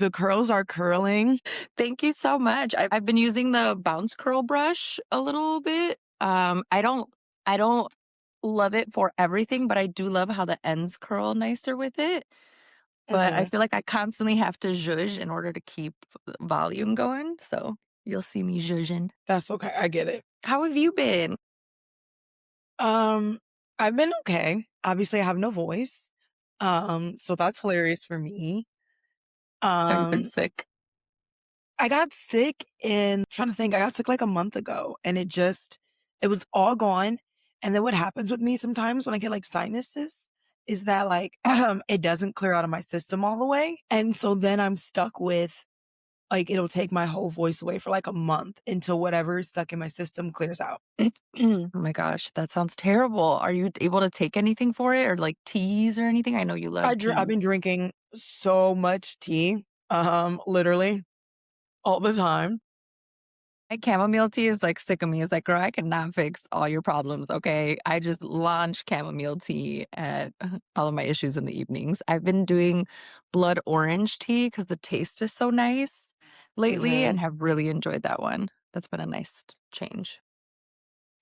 The curls are curling. Thank you so much. I've been using the bounce curl brush a little bit. I don't love it for everything, but I do love how the ends curl nicer with it. But I Mhm. feel like I constantly have to zhuzh in order to keep volume going. So you'll see me zhuzhing. That's okay, I get it. How have you been? Um, I've been okay. Obviously, I have no voice, so that's hilarious for me. Have you been Um, sick? I got sick trying to think, I got sick like a month ago, and it was all gone, and then what happens with me sometimes when I get, like, sinuses is that, like, it doesn't clear out of my system all the way, and so then I'm stuck with like, it'll take my whole voice away for, like, a month until whatever is stuck in my system clears out. Oh my gosh, that sounds terrible. Are you able to take anything for it or like teas or anything? I know you love I've teas. been drinking so much tea, literally all the time. My chamomile tea is like sick of me. It's like, girl, I cannot fix all your problems. Okay. I just launch chamomile tea at all of my issues in the evenings. I've been doing blood orange tea because the taste is so nice lately and Mhm. have really enjoyed that one. That's been a nice change.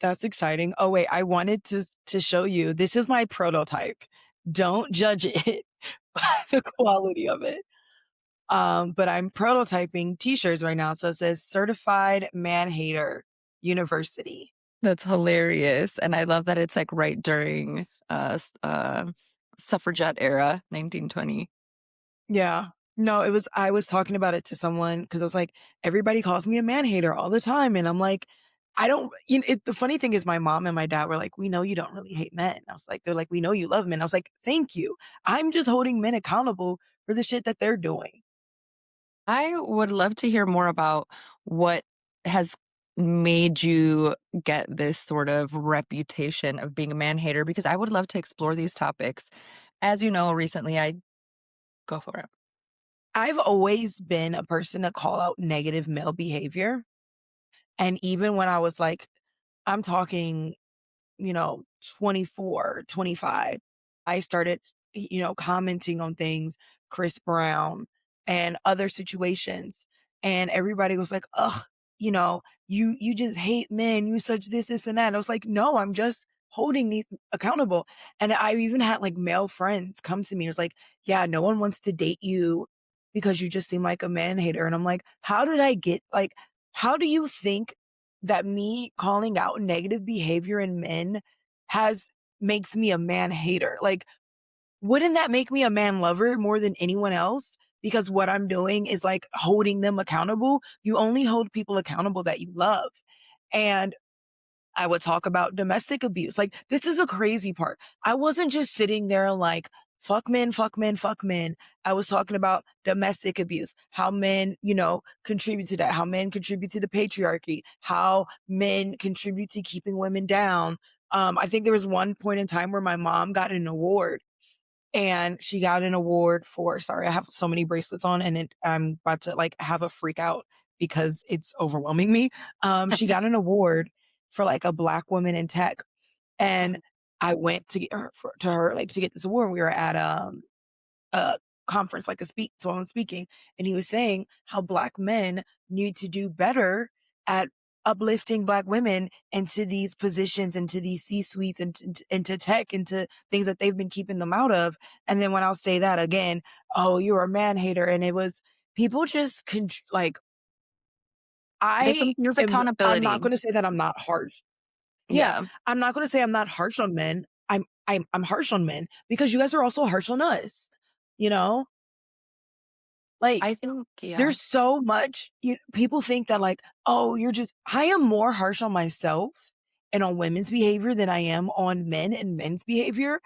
That's exciting. Oh, wait, I wanted to show you. This is my prototype. Don't judge it by the quality of it. But I'm prototyping T-shirts right now, so it says Certified Man Hater University. That's hilarious. And I love that it's like right during suffragette era, 1920. Yeah. No, I was talking about it to someone because I was like, everybody calls me a man hater all the time. And I'm like, I don't, the funny thing is my mom and my dad were like, we know you don't really hate men. I was like, they're like, we know you love men. I was like, thank you. I'm just holding men accountable for the shit that they're doing. I would love to hear more about what has made you get this sort of reputation of being a man hater because I would love to explore these topics. As you know, recently I go for it. I've always been a person to call out negative male behavior. And even when I was like, I'm talking 24, 25, I started, commenting on things, Chris Brown and other situations. And everybody was like, ugh, you just hate men. You such this, and that. And I was like, no, I'm just holding these accountable. And I even had like male friends come to me. It was like, yeah, no one wants to date you because you just seem like a man hater. And I'm like, how do you think that me calling out negative behavior in men has makes me a man hater? Like, wouldn't that make me a man lover more than anyone else? Because what I'm doing is like holding them accountable. You only hold people accountable that you love. And I would talk about domestic abuse. Like, this is the crazy part. I wasn't just sitting there like, fuck men, fuck men, fuck men. I was talking about domestic abuse, how men, contribute to that, how men contribute to the patriarchy, how men contribute to keeping women down. I think there was one point in time where my mom got an award and she got an award for, sorry, I have so many bracelets on and I'm about to like have a freak out because it's overwhelming me. She got an award for like a black woman in tech. And I went to get her like to get this award. We were at a conference, like a someone speaking, and he was saying how black men need to do better at uplifting black women into these positions, into these C-suites, into tech, into things that they've been keeping them out of. And then when I'll say that again, oh, you're a man hater. And it was people just like, They confuse I'm not accountability. going to say that I'm not harsh. Yeah. Yeah. I'm not going to say I'm not harsh on men. I'm harsh on men because you guys are also harsh on us, you know? I Like, think, yeah. there's so much people think that like, oh, I am more harsh on myself and on women's behavior than I am on men and men's behavior.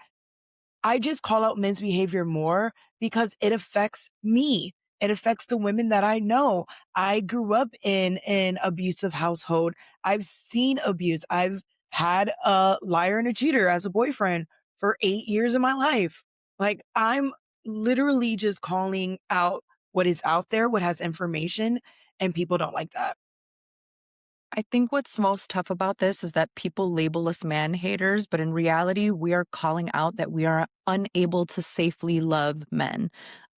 I just call out men's behavior more because it affects me. It affects the women that I know. I grew up in an abusive household. I've seen abuse. I've had a liar and a cheater as a boyfriend for 8 years of my life. Like, I'm literally just calling out what is out there, what has information, and people don't like that. I think what's most tough about this is that people label us man haters, but in reality, we are calling out that we are unable to safely love men.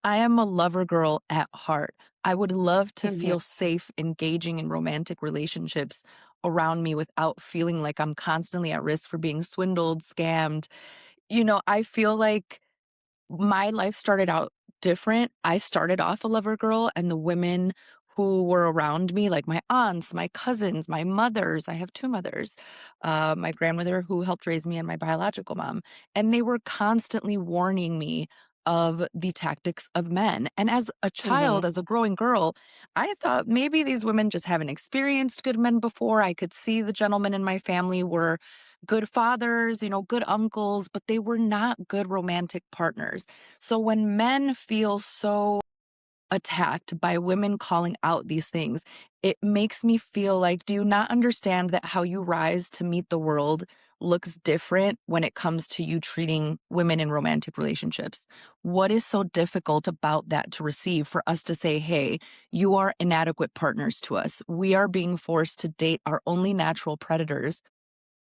I am a lover girl at heart. I would love to Mhm. feel safe engaging in romantic relationships around me without feeling like I'm constantly at risk for being swindled, scammed. I feel like my life started out different. I started off a lover girl, and the women who were around me, like my aunts, my cousins, my mothers — I have two mothers — my grandmother who helped raise me, and my biological mom. And they were constantly warning me of the tactics of men. And as a child, Mhm. as a growing girl, I thought maybe these women just haven't experienced good men before. I could see the gentlemen in my family were good fathers, good uncles, but they were not good romantic partners. So when men feel so attacked by women calling out these things, it makes me feel like, do you not understand that how you rise to meet the world looks different when it comes to you treating women in romantic relationships? What is so difficult about that to receive for us to say, hey, you are inadequate partners to us? We are being forced to date our only natural predators,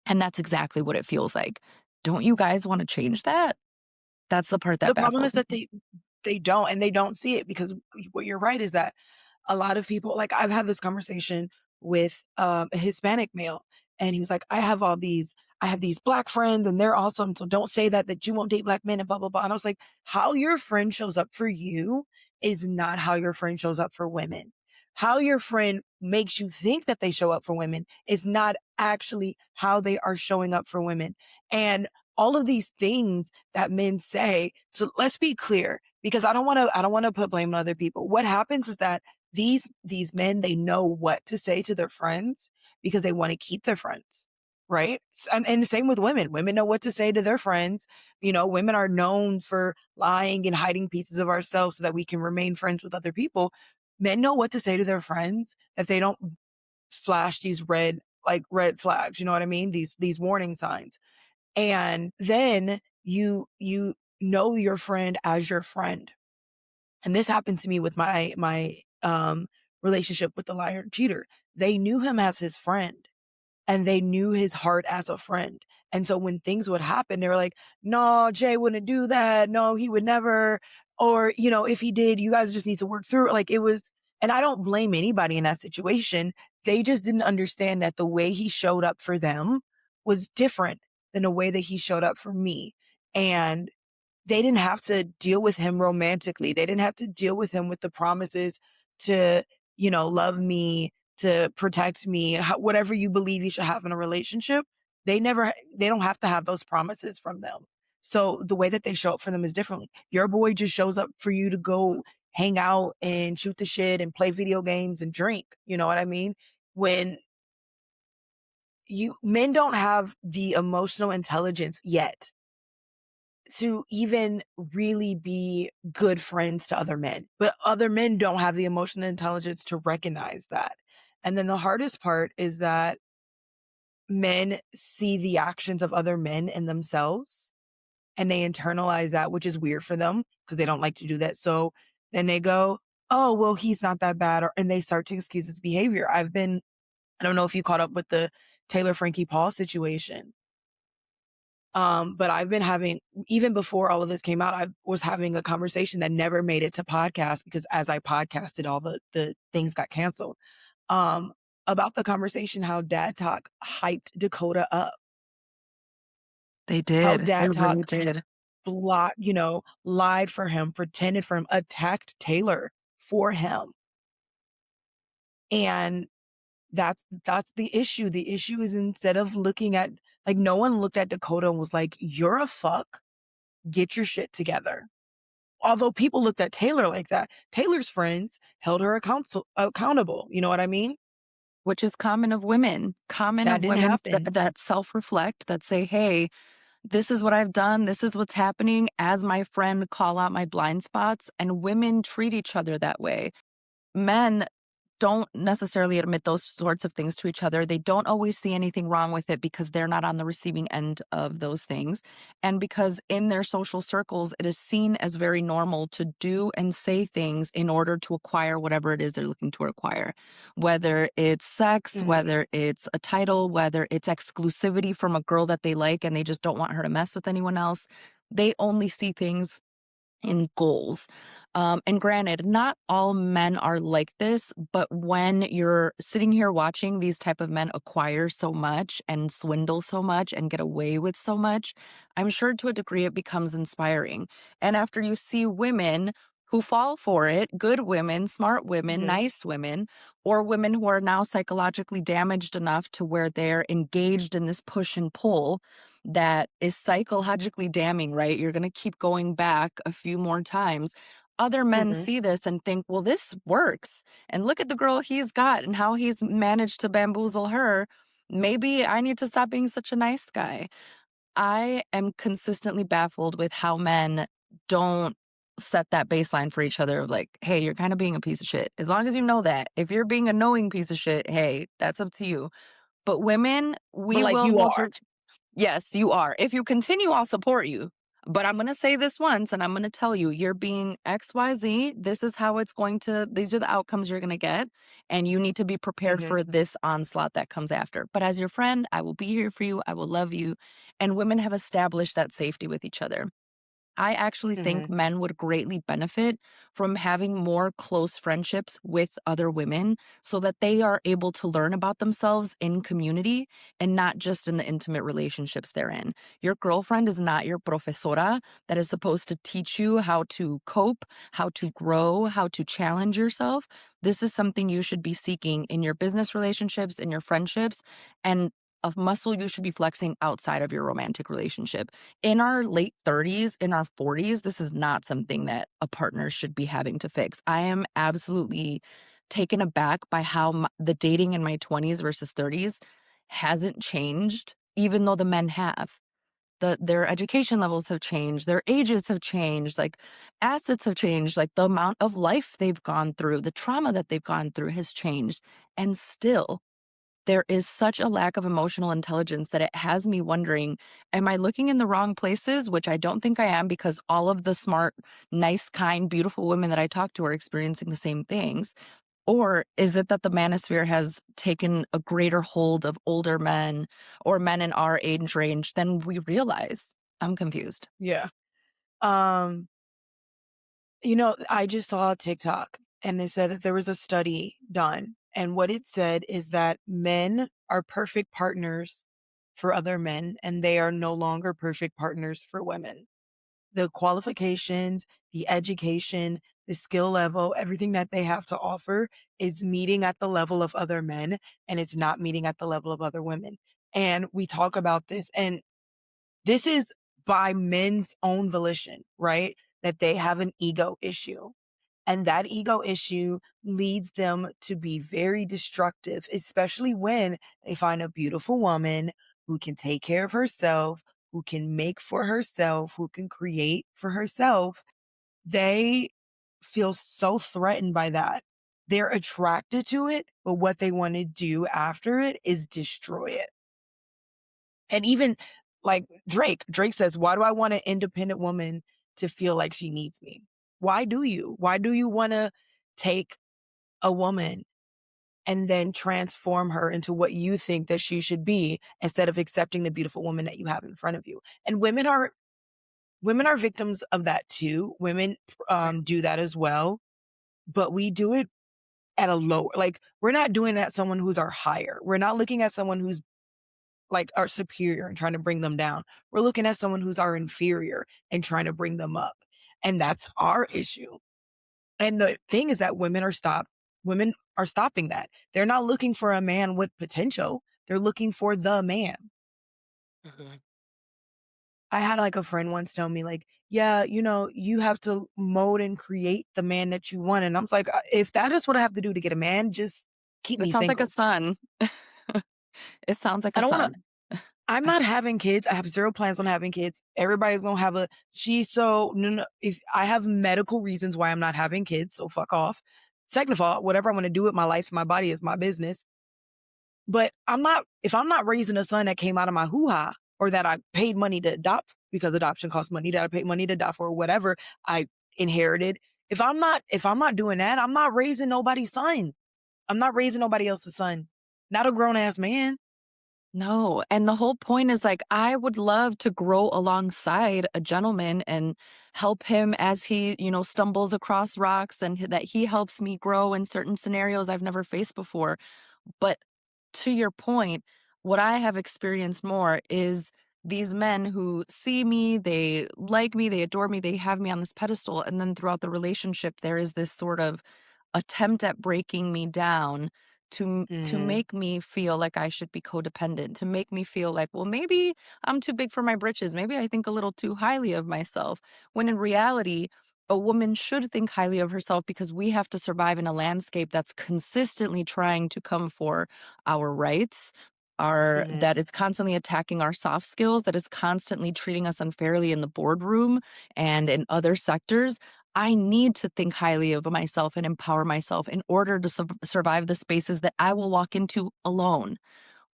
and that's exactly what it feels like. Don't you guys wanna change that? That's the part that The problem baffles is that me. they don't, and they don't see it because what you're right is that a lot of people, like, I've had this conversation with a Hispanic male, and he was like, I have these black friends and they're awesome, so don't say that you won't date black men and blah blah blah. And I was like, how your friend shows up for you is not how your friend shows up for women. How your friend makes you think that they show up for women is not actually how they are showing up for women. And all of these things that men say, so let's be clear, because I don't want to put blame on other people. What happens is that these men, they know what to say to their friends because they want to keep their friends, right? And the same with women. Women know what to say to their friends. Women are known for lying and hiding pieces of ourselves so that we can remain friends with other people. Men know what to say to their friends, that they don't flash these red flags, you know what I mean? These warning signs. And then you know your friend as your friend. And this happened to me with my relationship with the liar and cheater. They knew him as his friend, and they knew his heart as a friend. And so when things would happen, they were like, no, Jay wouldn't do that. No, he would never. Or, if he did, you guys just need to work through it. Like, it was, and I don't blame anybody in that situation. They just didn't understand that the way he showed up for them was different than the way that he showed up for me. And they didn't have to deal with him romantically. They didn't have to deal with him with the promises to, love me, to protect me, whatever you believe you should have in a relationship. They don't have to have those promises from them. So the way that they show up for them is differently. Your boy just shows up for you to go hang out and shoot the shit and play video games and drink. You know what I mean? When men don't have the emotional intelligence yet to even really be good friends to other men. But other men don't have the emotional intelligence to recognize that. And then the hardest part is that men see the actions of other men in themselves and they internalize that, which is weird for them because they don't like to do that. So then they go, oh, well, he's not that bad. And they start to excuse his behavior. I don't know if you caught up with the Taylor Frankie Paul situation. But I've been having, even before all of this came out, I was having a conversation that never made it to podcast because as I podcasted, all the things got canceled. Um, about the conversation, how Dad Talk hyped Dakota up, They how did. They Dad really Talk did. lied for him, pretended for him, attacked Taylor for him. And that's the issue. The issue is, instead of looking at, like, no one looked at Dakota and was like, you're a fuck, get your shit together. Although people looked at Taylor like that, Taylor's friends held her accountable. You know what I mean? Which is common That of didn't women happen. that self-reflect, that say, "Hey, this is what I've done. This is what's happening," as my friend call out my blind spots, and women treat each other that way. Men don't necessarily admit those sorts of things to each other. They don't always see anything wrong with it because they're not on the receiving end of those things. And because in their social circles, it is seen as very normal to do and say things in order to acquire whatever it is they're looking to acquire. Whether it's sex, Mhm. whether it's a title, whether it's exclusivity from a girl that they like and they just don't want her to mess with anyone else. They only see things in goals. And granted, not all men are like this, but when you're sitting here watching these type of men acquire so much and swindle so much and get away with so much, I'm sure to a degree it becomes inspiring. And after you see women who fall for it, good women, smart women, Mhm. nice women, or women who are now psychologically damaged enough to where they're engaged in this push and pull that is psychologically damning, right? You're going to keep going back a few more times. Other men Mhm. see this and think, well, this works. And look at the girl he's got and how he's managed to bamboozle her. Maybe I need to stop being such a nice guy. I am consistently baffled with how men don't set that baseline for each other of like, hey, you're kind of being a piece of shit. As long as you know that. If you're being a knowing piece of shit, hey, that's up to you. But women, But, we like, will you most are. yes, you are. If you continue, I'll support you. But I'm going to say this once and I'm going to tell you, you're being XYZ. This is how it's going to, these are the outcomes you're going to get. And you need to be prepared Mhm. for this onslaught that comes after. But as your friend, I will be here for you. I will love you. And women have established that safety with each other. I actually think Mhm. men would greatly benefit from having more close friendships with other women so that they are able to learn about themselves in community and not just in the intimate relationships they're in. Your girlfriend is not your profesora that is supposed to teach you how to cope, how to grow, how to challenge yourself. This is something you should be seeking in your business relationships, in your friendships, and a muscle you should be flexing outside of your romantic relationship in our late 30s, in our 40s, this is not something that a partner should be having to fix. I am absolutely taken aback by how the dating in my 20s versus 30s hasn't changed, even though the men have. Their education levels have changed, their ages have changed, like assets have changed, like the amount of life they've gone through, the trauma that they've gone through has changed. And still, there is such a lack of emotional intelligence that it has me wondering, am I looking in the wrong places? Which I don't think I am because all of the smart, nice, kind, beautiful women that I talk to are experiencing the same things. Or is it that the manosphere has taken a greater hold of older men or men in our age range than we realize? I'm confused. Yeah. Um, I just saw a TikTok and they said that there was a study done. And what it said is that men are perfect partners for other men and they are no longer perfect partners for women. The qualifications, the education, the skill level, everything that they have to offer is meeting at the level of other men and it's not meeting at the level of other women. And we talk about this and this is by men's own volition, right? That they have an ego issue. And that ego issue leads them to be very destructive, especially when they find a beautiful woman who can take care of herself, who can make for herself, who can create for herself. They feel so threatened by that. They're attracted to it, but what they want to do after it is destroy it. And even like Drake says, why do I want an independent woman to feel like she needs me? Why do you? Why do you want to take a woman and then transform her into what you think that she should be instead of accepting the beautiful woman that you have in front of you? And women are victims of that too. Women Right. do that as well, but we do it at a lower, like we're not doing it at someone who's our higher. We're not looking at someone who's like our superior and trying to bring them down. We're looking at someone who's our inferior and trying to bring them up. And that's our issue. And the thing is that women are stopping that. They're not looking for a man with potential. They're looking for the man. Mhm. I had like a friend once tell me like, yeah, you have to mold and create the man that you want. And I was like, if that is what I have to do to get a man, just keep It me sounds like a single. son. It sounds like I a don't want to son. I'm not having kids. I have zero plans on having kids. Everybody's gonna have no, no. If I have medical reasons why I'm not having kids, so fuck off. Second of all, whatever I'm gonna do with my life, my body is my business. But if I'm not raising a son that came out of my hoo ha or that I paid money to adopt because adoption costs money, that I paid money to adopt for or whatever I inherited. If I'm not doing that, I'm not raising nobody's son. I'm not raising nobody else's son. Not a grown ass man. No, and the whole point is, like, I would love to grow alongside a gentleman and help him as he, stumbles across rocks, and that he helps me grow in certain scenarios I've never faced before. But to your point, what I have experienced more is these men who see me, they like me, they adore me, they have me on this pedestal, and then throughout the relationship, there is this sort of attempt at breaking me down to Mhm. make me feel like I should be codependent, to make me feel like, well, maybe I'm too big for my britches. Maybe I think a little too highly of myself. When in reality, a woman should think highly of herself because we have to survive in a landscape that's consistently trying to come for our rights, our Mhm. that is constantly attacking our soft skills, that is constantly treating us unfairly in the boardroom and in other sectors. I need to think highly of myself and empower myself in order to survive the spaces that I will walk into alone,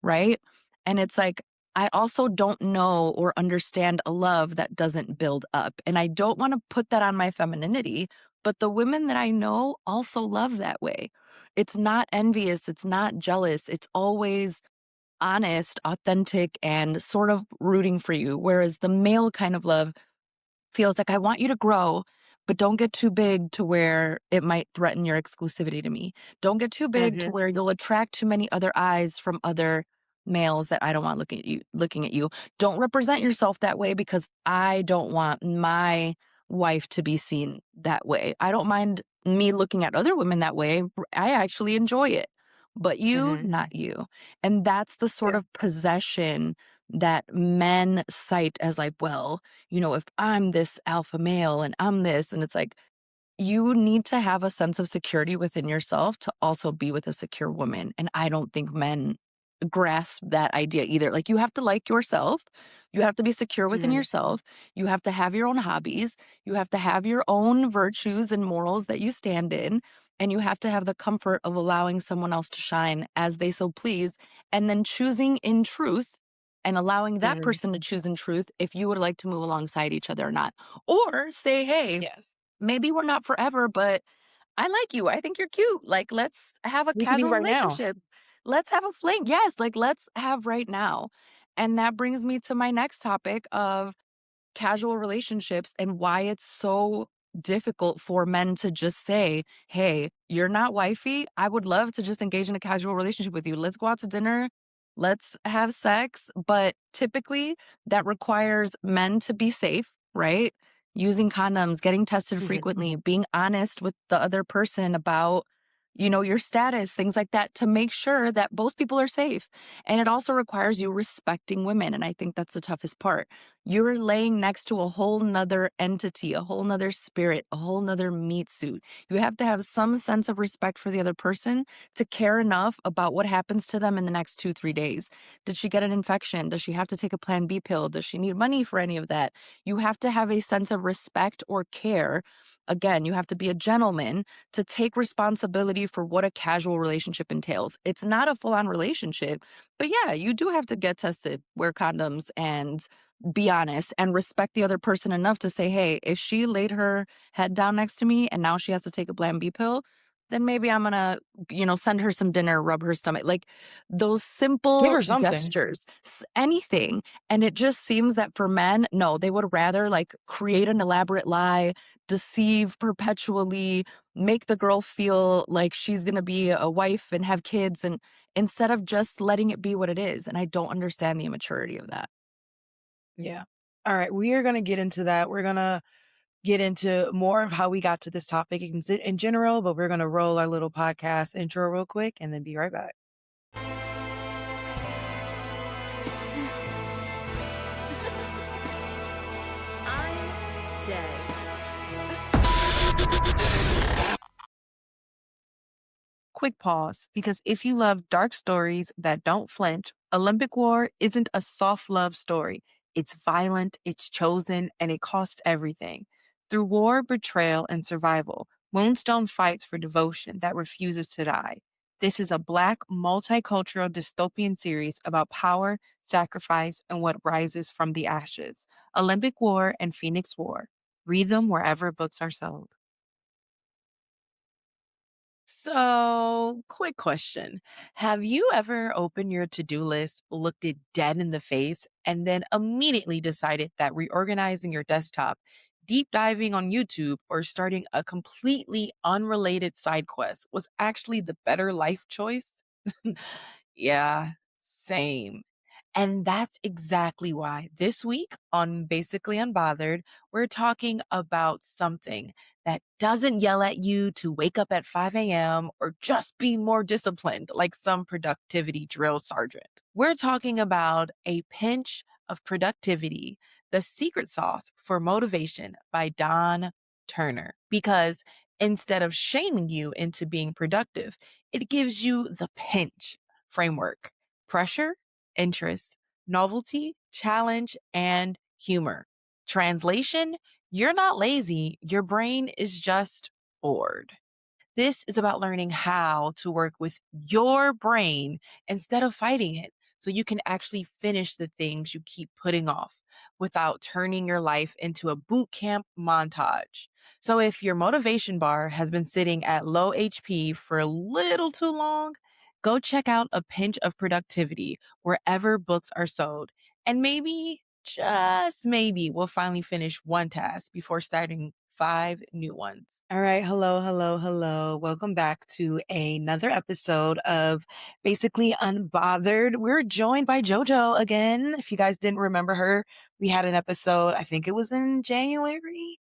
right? And it's like, I also don't know or understand a love that doesn't build up. And I don't want to put that on my femininity, but the women that I know also love that way. It's not envious, it's not jealous, it's always honest, authentic, and sort of rooting for you. Whereas the male kind of love feels like I want you to grow, but don't get too big to where it might threaten your exclusivity to me. Don't get too big to Mhm. where you'll attract too many other eyes from other males that I don't want looking at you. Don't represent yourself that way because I don't want my wife to be seen that way. I don't mind me looking at other women that way. I actually enjoy it. But you, Mhm. not you. And that's the sort Yeah. of possession that men cite as like, well, if I'm this alpha male and I'm this, and it's like, you need to have a sense of security within yourself to also be with a secure woman. And I don't think men grasp that idea either. Like, you have to like yourself. You have to be secure within Mhm. yourself. You have to have your own hobbies. You have to have your own virtues and morals that you stand in. And you have to have the comfort of allowing someone else to shine as they so please. And then choosing in truth and allowing that Mhm. person to choose in truth if you would like to move alongside each other or not. Or say, hey, Yes. maybe we're not forever, but I like you. I think you're cute. Like, let's have a We could be casual right now. relationship. Let's have a fling. Yes, like, let's have right now. And that brings me to my next topic of casual relationships and why it's so difficult for men to just say, "Hey, you're not wifey. I would love to just engage in a casual relationship with you. Let's go out to dinner. Let's have sex." But typically, that requires men to be safe, right? Using condoms, getting tested Mhm. frequently, being honest with the other person about, your status, things like that, to make sure that both people are safe. And it also requires you respecting women. And I think that's the toughest part. You're laying next to a whole nother entity, a whole nother spirit, a whole nother meat suit. You have to have some sense of respect for the other person to care enough about what happens to them in the next 2, 3 days. Did she get an infection? Does she have to take a Plan B pill? Does she need money for any of that? You have to have a sense of respect or care. Again, you have to be a gentleman to take responsibility for what a casual relationship entails. It's not a full on relationship, but yeah, you do have to get tested, wear condoms, and be honest and respect the other person enough to say, hey, if she laid her head down next to me and now she has to take a Plan B pill, then maybe I'm gonna, send her some dinner, rub her stomach. Like those Give simple her something. gestures, anything. And it just seems that for men, no, they would rather like create an elaborate lie, deceive perpetually, make the girl feel like she's gonna be a wife and have kids, and instead of just letting it be what it is. And I don't understand the immaturity of that. Yeah. All right. We are going to get into that. We're going to get into more of how we got to this topic in general, but we're going to roll our little podcast intro real quick and then be right back. I'm dead. Quick pause, because if you love dark stories that don't flinch, Olympic War isn't a soft love story. It's violent, it's chosen, and it costs everything. Through war, betrayal, and survival, Moonstone fights for devotion that refuses to die. This is a Black, multicultural dystopian series about power, sacrifice, and what rises from the ashes. Olympic War and Phoenix War. Read them wherever books are sold. So, quick question. Have you ever opened your to do list, looked it dead in the face, and then immediately decided that reorganizing your desktop, deep diving on YouTube, or starting a completely unrelated side quest was actually the better life choice? Yeah, same. And that's exactly why this week on Basically Unbothered, we're talking about something that doesn't yell at you to wake up at 5 a.m. or just be more disciplined like some productivity drill sergeant. We're talking about A Pinch of Productivity, the secret sauce for motivation by Don Turner. Because instead of shaming you into being productive, it gives you the pinch framework: pressure, interest, novelty, challenge, and humor. Translation: you're not lazy, your brain is just bored. This is about learning how to work with your brain instead of fighting it so you can actually finish the things you keep putting off without turning your life into a boot camp montage. So if your motivation bar has been sitting at low HP for a little too long, go check out A Pinch of Productivity wherever books are sold. And maybe, just maybe, we'll finally finish one task before starting five new ones. All right. Hello, hello, hello. Welcome back to another episode of Basically Unbothered. We're joined by JoJo again. If you guys didn't remember her, we had an episode, I think it was in January.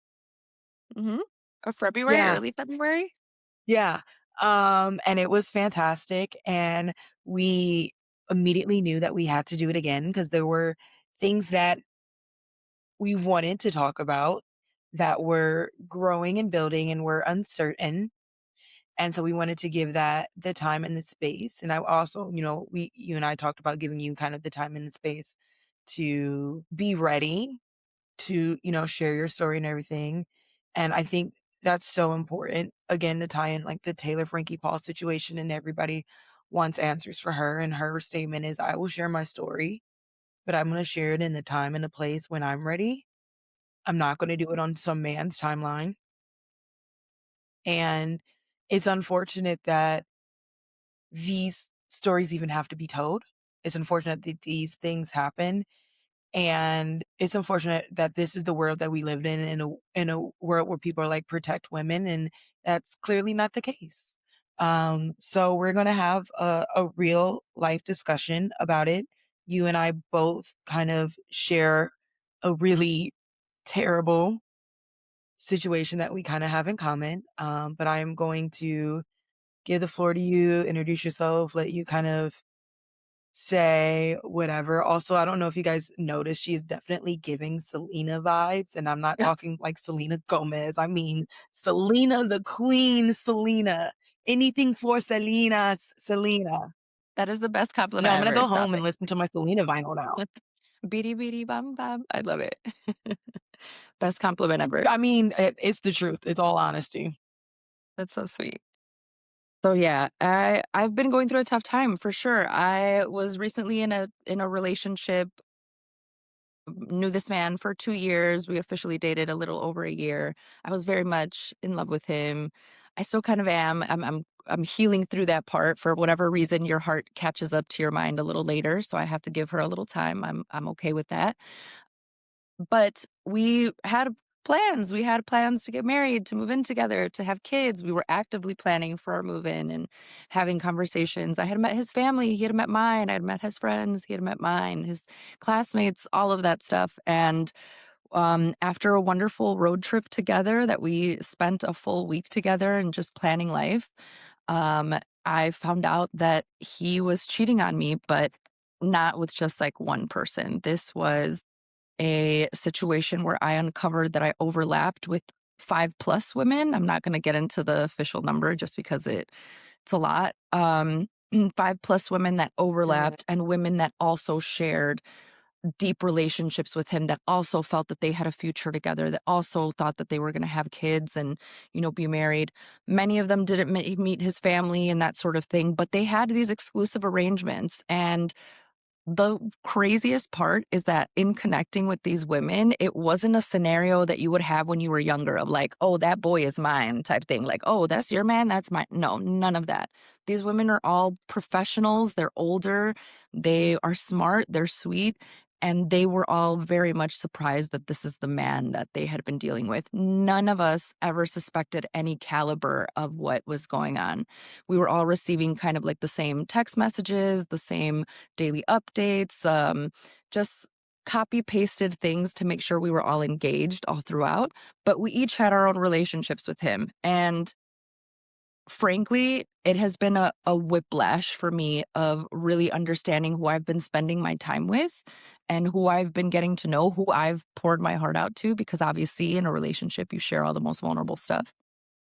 Mm-hmm. Or February, Yeah. early February. Yeah. And it was fantastic. And we immediately knew that we had to do it again because there were things that we wanted to talk about that were growing and building and were uncertain. And so we wanted to give that the time and the space. And I also, you and I talked about giving you kind of the time and the space to be ready to, share your story and everything. And I think that's so important. Again, to tie in like the Taylor Frankie Paul situation, and everybody wants answers for her. And her statement is, I will share my story, but I'm going to share it in the time and the place when I'm ready. I'm not going to do it on some man's timeline. And it's unfortunate that these stories even have to be told. It's unfortunate that these things happen. And it's unfortunate that this is the world that we lived in a world where people are like, protect women. And that's clearly not the case. So we're going to have a real life discussion about it. You and I both kind of share a really terrible situation that we kind of have in common. But I am going to give the floor to you, introduce yourself, let you kind of say whatever. Also, I don't know if you guys noticed, she's definitely giving Selena vibes. And I'm not talking like Selena Gomez. I mean, Selena, the queen, Selena. Anything for Selena, Selena. That is the best compliment No, I'm going to ever. go Stop home and it. listen to my Selena vinyl now. Beady beady bum bum. I love it. Best compliment ever. I mean, it's the truth. It's all honesty. That's so sweet. So yeah, I've been going through a tough time for sure. I was recently in a relationship, knew this man for 2 years. We officially dated a little over a year. I was very much in love with him. I still kind of am. I'm healing through that part. For whatever reason, your heart catches up to your mind a little later, so I have to give her a little time. I'm okay with that. But we had plans. We had plans to get married, to move in together, to have kids. We were actively planning for our move in and having conversations. I had met his family, he had met mine, I had met his friends, he had met mine, his classmates, all of that stuff. And after a wonderful road trip together that we spent a full week together and just planning life, um, I found out that he was cheating on me, but not with just like one person. This was a situation where I uncovered that I overlapped with 5 plus women. I'm not gonna get into the official number just because it's a lot. 5 plus women that Yeah. overlapped, and women that also shared deep relationships with him, that also felt that they had a future together, that also thought that they were gonna have kids and, be married. Many of them didn't meet his family and that sort of thing, but they had these exclusive arrangements, and the craziest part is that in connecting with these women, it wasn't a scenario that you would have when you were younger of like, oh, that boy is mine type thing. Like, oh, that's your man, that's mine. No, none of that. These women are all professionals. They're older. They are smart. They're sweet. And they were all very much surprised that this is the man that they had been dealing with. None of us ever suspected any caliber of what was going on. We were all receiving kind of like the same text messages, the same daily updates, just copy pasted things to make sure we were all engaged all throughout. But we each had our own relationships with him. And frankly, it has been a whiplash for me of really understanding who I've been spending my time with and who I've been getting to know, who I've poured my heart out to, because obviously in a relationship, you share all the most vulnerable stuff.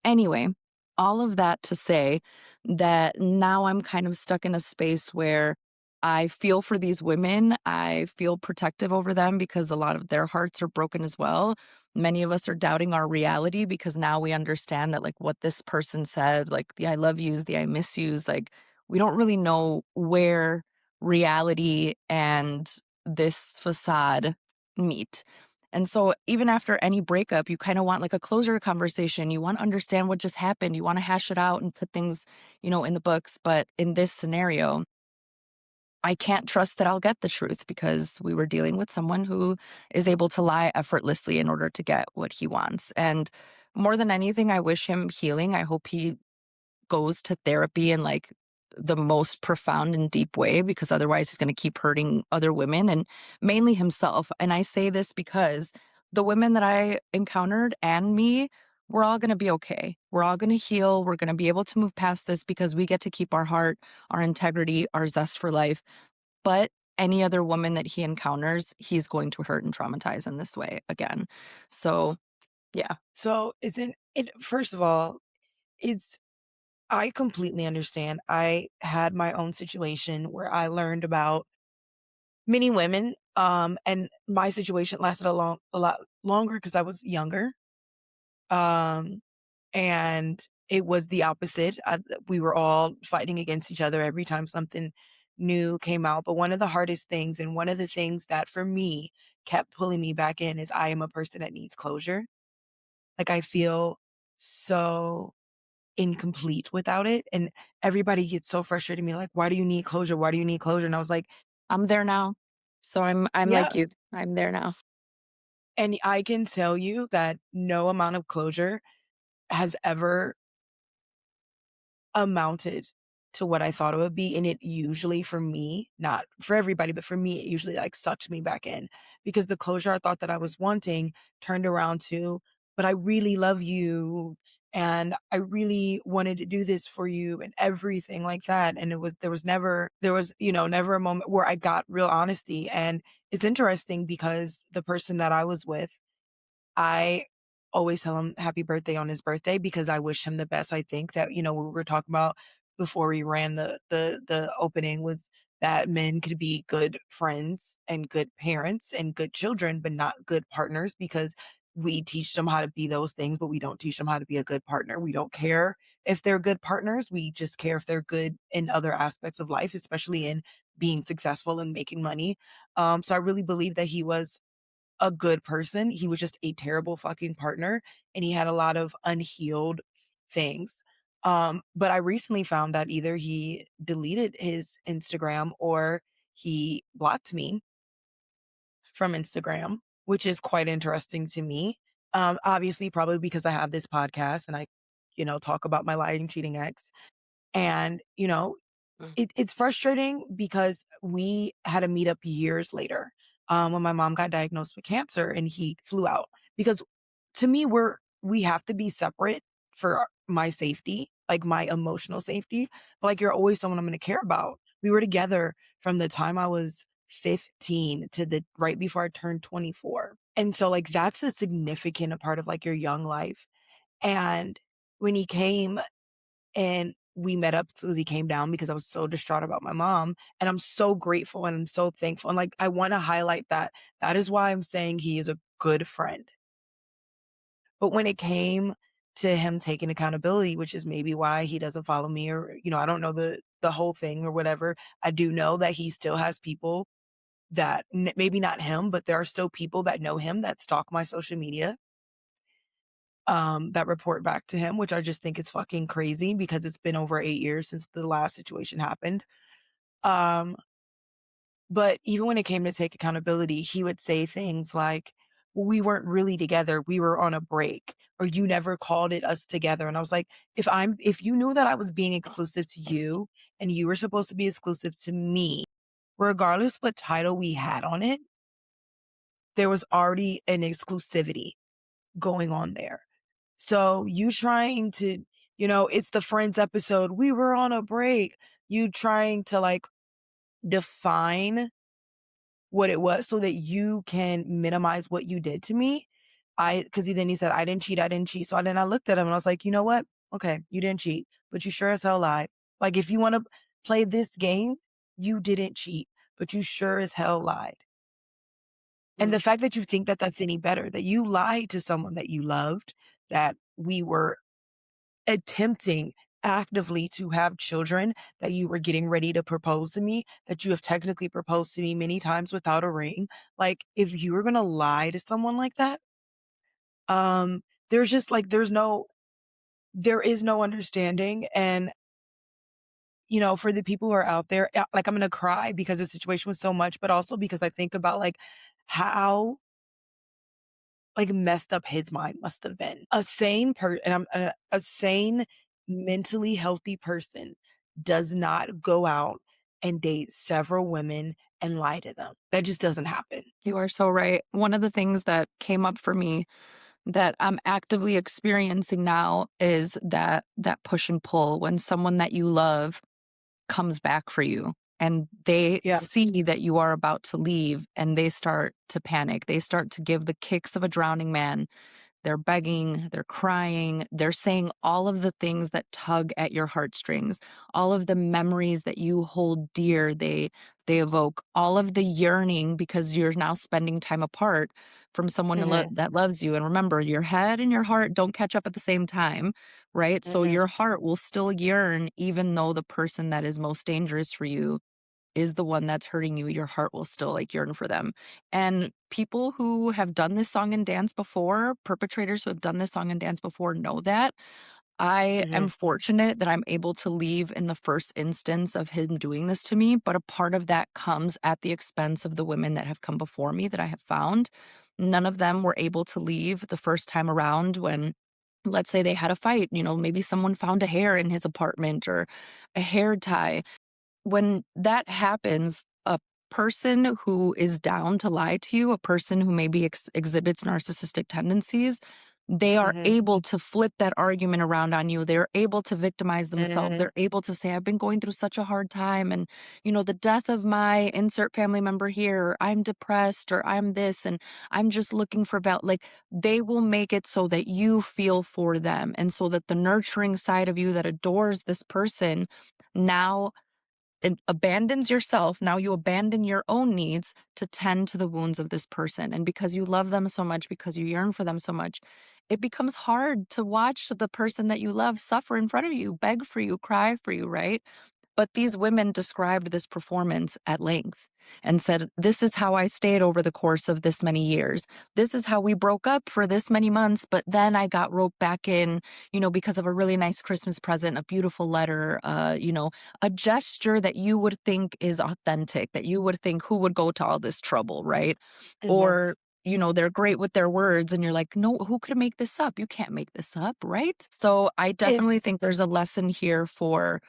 Anyway, all of that to say that now I'm kind of stuck in a space where I feel for these women. I feel protective over them because a lot of their hearts are broken as well. Many of us are doubting our reality because now we understand that, like, what this person said, like the I love yous, the I miss yous, like, we don't really know where reality and this facade meet. And so even after any breakup, you kind of want like a closure conversation. You want to understand what just happened. You want to hash it out and put things, in the books. But in this scenario, I can't trust that I'll get the truth because we were dealing with someone who is able to lie effortlessly in order to get what he wants. And more than anything, I wish him healing. I hope he goes to therapy in like the most profound and deep way, because otherwise he's going to keep hurting other women and mainly himself. And I say this because the women that I encountered and me, we're all going to be okay. We're all going to heal. We're going to be able to move past this because we get to keep our heart, our integrity, our zest for life. But any other woman that he encounters, he's going to hurt and traumatize in this way again. So, yeah. So isn't it, first of all, it's, I completely understand. I had my own situation where I learned about many women, and my situation lasted a lot longer because I was younger. Um, and it was the opposite. We were all fighting against each other every time something new came out. But one of the hardest things, and one of the things that for me kept pulling me back in, is I am a person that needs closure. Like I feel so incomplete without it. And everybody gets so frustrated with me, like, why do you need closure? Why do you need closure? And I was like, I'm there now. So I'm yeah. like you. I'm there now. And I can tell you that no amount of closure has ever amounted to what I thought it would be. And it usually, for me, not for everybody, but for me, it usually like sucked me back in, because the closure I thought that I was wanting turned around to, but I really love you. And I really wanted to do this for you and everything like that. And there was, never a moment where I got real honesty. And it's interesting because the person that I was with, I always tell him happy birthday on his birthday because I wish him the best. I think that, what we were talking about before we ran the opening was that men could be good friends and good parents and good children, but not good partners, because we teach them how to be those things, but we don't teach them how to be a good partner. We don't care if they're good partners. We just care if they're good in other aspects of life, especially in being successful and making money. So I really believe that he was a good person. He was just a terrible fucking partner, and he had a lot of unhealed things. But I recently found that either he deleted his Instagram or he blocked me from Instagram, which is quite interesting to me. Obviously, probably because I have this podcast and I, talk about my lying, cheating ex. And, it's frustrating because we had a meetup years later, when my mom got diagnosed with cancer and he flew out. Because to me, we have to be separate for my safety, like my emotional safety. But like, you're always someone I'm going to care about. We were together from the time I was 15 to the right before I turned 24. And so like, that's a significant part of like your young life. And when he came and we met up as he came down, because I was so distraught about my mom. And I'm so grateful and I'm so thankful. And like, I want to highlight that. That is why I'm saying he is a good friend. But when it came to him taking accountability, which is maybe why he doesn't follow me, or, I don't know the whole thing or whatever. I do know that he still has people that maybe not him, but there are still people that know him that stalk my social media, that report back to him, which I just think is fucking crazy because it's been over 8 years since the last situation happened. Um, but even when it came to take accountability, he would say things like, well, we weren't really together. We were on a break, or you never called it us together. And I was like, if you knew that I was being exclusive to you and you were supposed to be exclusive to me, regardless what title we had on it, there was already an exclusivity going on there. So you trying to, it's the Friends episode, we were on a break. You trying to like define what it was so that you can minimize what you did to me. Cause then he said, I didn't cheat. I didn't cheat. So then I looked at him and I was like, you know what? Okay. You didn't cheat, but you sure as hell lied. Like if you want to play this game, you didn't cheat, but you sure as hell lied. And the fact that you think that that's any better, that you lied to someone that you loved, that we were attempting actively to have children, that you were getting ready to propose to me, that you have technically proposed to me many times without a ring. Like if you were going to lie to someone like that, there's just like, there is no understanding. And, for the people who are out there, like I'm going to cry because the situation was so much, but also because I think about like how like messed up his mind must have been. A sane a sane, mentally healthy person does not go out and date several women and lie to them. That just doesn't happen. You are so right. One of the things that came up for me that I'm actively experiencing now is that push and pull when someone that you love comes back for you and they Yeah. see that you are about to leave and they start to panic. They start to give the kicks of a drowning man. They're begging, they're crying, they're saying all of the things that tug at your heartstrings, all of the memories that you hold dear, they evoke all of the yearning because you're now spending time apart from someone Mhm. that loves you. And remember, your head and your heart don't catch up at the same time, right? So Mhm. your heart will still yearn even though the person that is most dangerous for you is the one that's hurting you, your heart will still like yearn for them. And people who have done this song and dance before, perpetrators who have done this song and dance before know that. I am Mhm. fortunate that I'm able to leave in the first instance of him doing this to me, but a part of that comes at the expense of the women that have come before me that I have found. None of them were able to leave the first time around when, let's say they had a fight, maybe someone found a hair in his apartment or a hair tie. When that happens, a person who is down to lie to you, a person who maybe exhibits narcissistic tendencies, they are Mhm. able to flip that argument around on you. They're able to victimize themselves. Mhm. They're able to say, I've been going through such a hard time. And, the death of my insert family member here, or I'm depressed, or I'm this, and I'm just looking for like, they will make it so that you feel for them. And so that the nurturing side of you that adores this person now it abandons yourself. Now you abandon your own needs to tend to the wounds of this person. And because you love them so much, because you yearn for them so much, it becomes hard to watch the person that you love suffer in front of you, beg for you, cry for you, right? But these women described this performance at length and said, this is how I stayed over the course of this many years. This is how we broke up for this many months. But then I got roped back in, because of a really nice Christmas present, a beautiful letter, a gesture that you would think is authentic, that you would think who would go to all this trouble, right? Mhm. Or, they're great with their words and you're like, no, who could make this up? You can't make this up, right? So I definitely It's think there's a lesson here for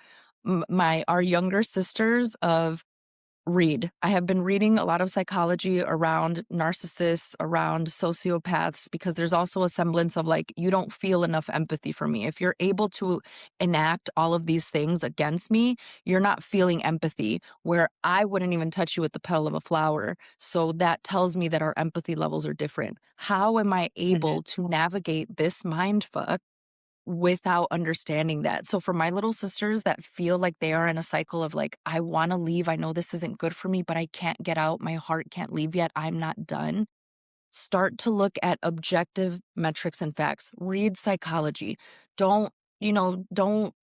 our younger sisters of read. I have been reading a lot of psychology around narcissists, around sociopaths, because there's also a semblance of like, you don't feel enough empathy for me. If you're able to enact all of these things against me, you're not feeling empathy, where I wouldn't even touch you with the petal of a flower. So that tells me that our empathy levels are different. How am I Mhm. able to navigate this mind fuck without understanding that? So for my little sisters that feel like they are in a cycle of like, I want to leave, I know this isn't good for me, but I can't get out, my heart can't leave yet, I'm not done. Start to look at objective metrics and facts. Read psychology. Don't, don't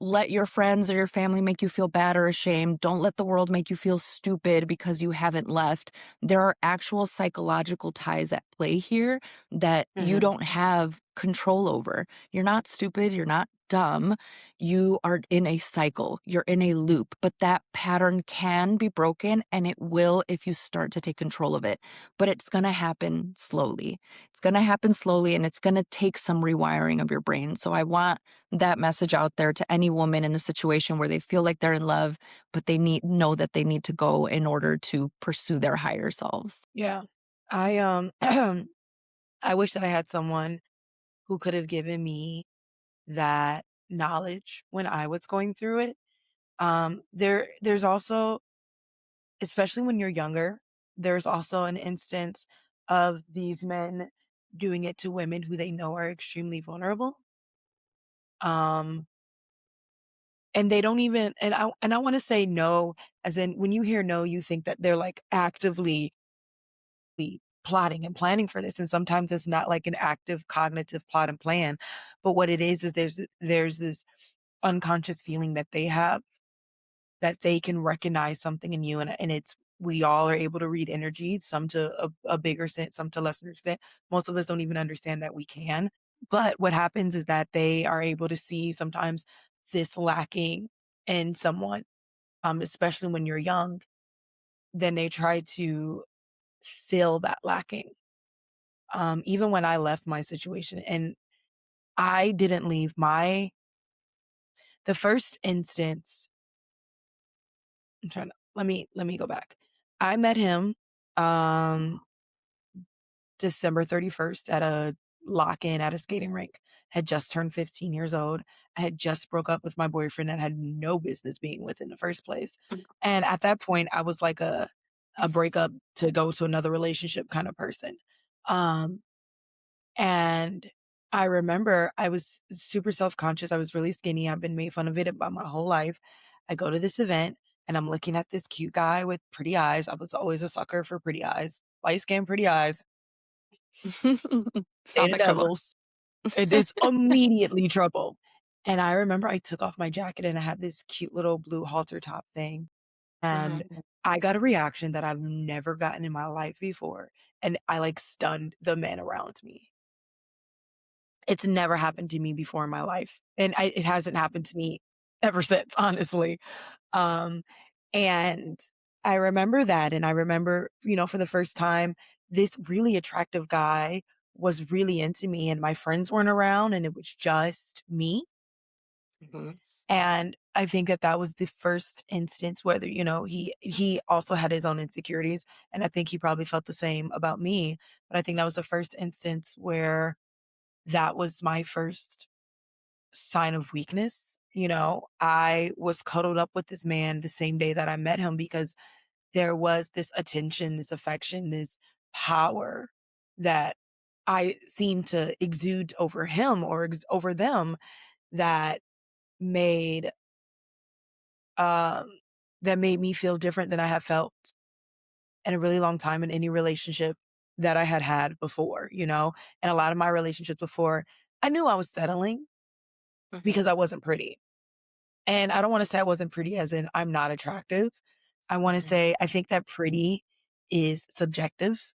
let your friends or your family make you feel bad or ashamed. Don't let the world make you feel stupid because you haven't left. There are actual psychological ties at play here that you Mhm. don't have control over. You're not stupid. You're not dumb. You are in a cycle. You're in a loop, but that pattern can be broken and it will if you start to take control of it. But it's going to happen slowly. It's going to happen slowly and it's going to take some rewiring of your brain. So I want that message out there to any woman in a situation where they feel like they're in love, but they know that they need to go in order to pursue their higher selves. Yeah. I, I wish that I had someone who could have given me that knowledge when I was going through it. There's also, especially when you're younger, there's also an instance of these men doing it to women who they know are extremely vulnerable. Um, and they don't even, and I want to say no, as in when you hear no, you think that they're like actively plotting and planning for this. And sometimes it's not like an active cognitive plot and plan, but what it is there's this unconscious feeling that they have that they can recognize something in you. And it's, we all are able to read energy, some to a bigger sense, some to lesser extent. Most of us don't even understand that we can. But what happens is that they are able to see sometimes this lacking in someone, especially when you're young, then they try to fill that lacking. Even when I left my situation and I didn't leave the first instance, I'm trying to, let me go back. I met him, um, December 31st at a lock-in at a skating rink. Had just turned 15 years old. I had just broke up with my boyfriend and had no business being with in the first place. And at that point, I was like a breakup to go to another relationship kind of person. Um, and I remember I was super self-conscious. I was really skinny. I've been made fun of it about my whole life. I go to this event and I'm looking at this cute guy with pretty eyes. I was always a sucker for pretty eyes, light skin, pretty eyes, Sounds Data like trouble. Devils. It's immediately trouble. And I remember I took off my jacket and I had this cute little blue halter top thing. And Mhm. I got a reaction that I've never gotten in my life before. And I like stunned the men around me. It's never happened to me before in my life. And it hasn't happened to me ever since, honestly. Um, and I remember that. And I remember, for the first time, this really attractive guy was really into me and my friends weren't around and it was just me. Mhm. And I think that that was the first instance whether, he also had his own insecurities. And I think he probably felt the same about me. But I think that was the first instance where that was my first sign of weakness. I was cuddled up with this man the same day that I met him because there was this attention, this affection, this power that I seemed to exude over him or over them that made um that made me feel different than I have felt in a really long time in any relationship that I had had before. And a lot of my relationships before, I knew I was settling Mhm. because I wasn't pretty. And I don't want to say I wasn't pretty as in I'm not attractive. I want to Mhm. say I think that pretty is subjective.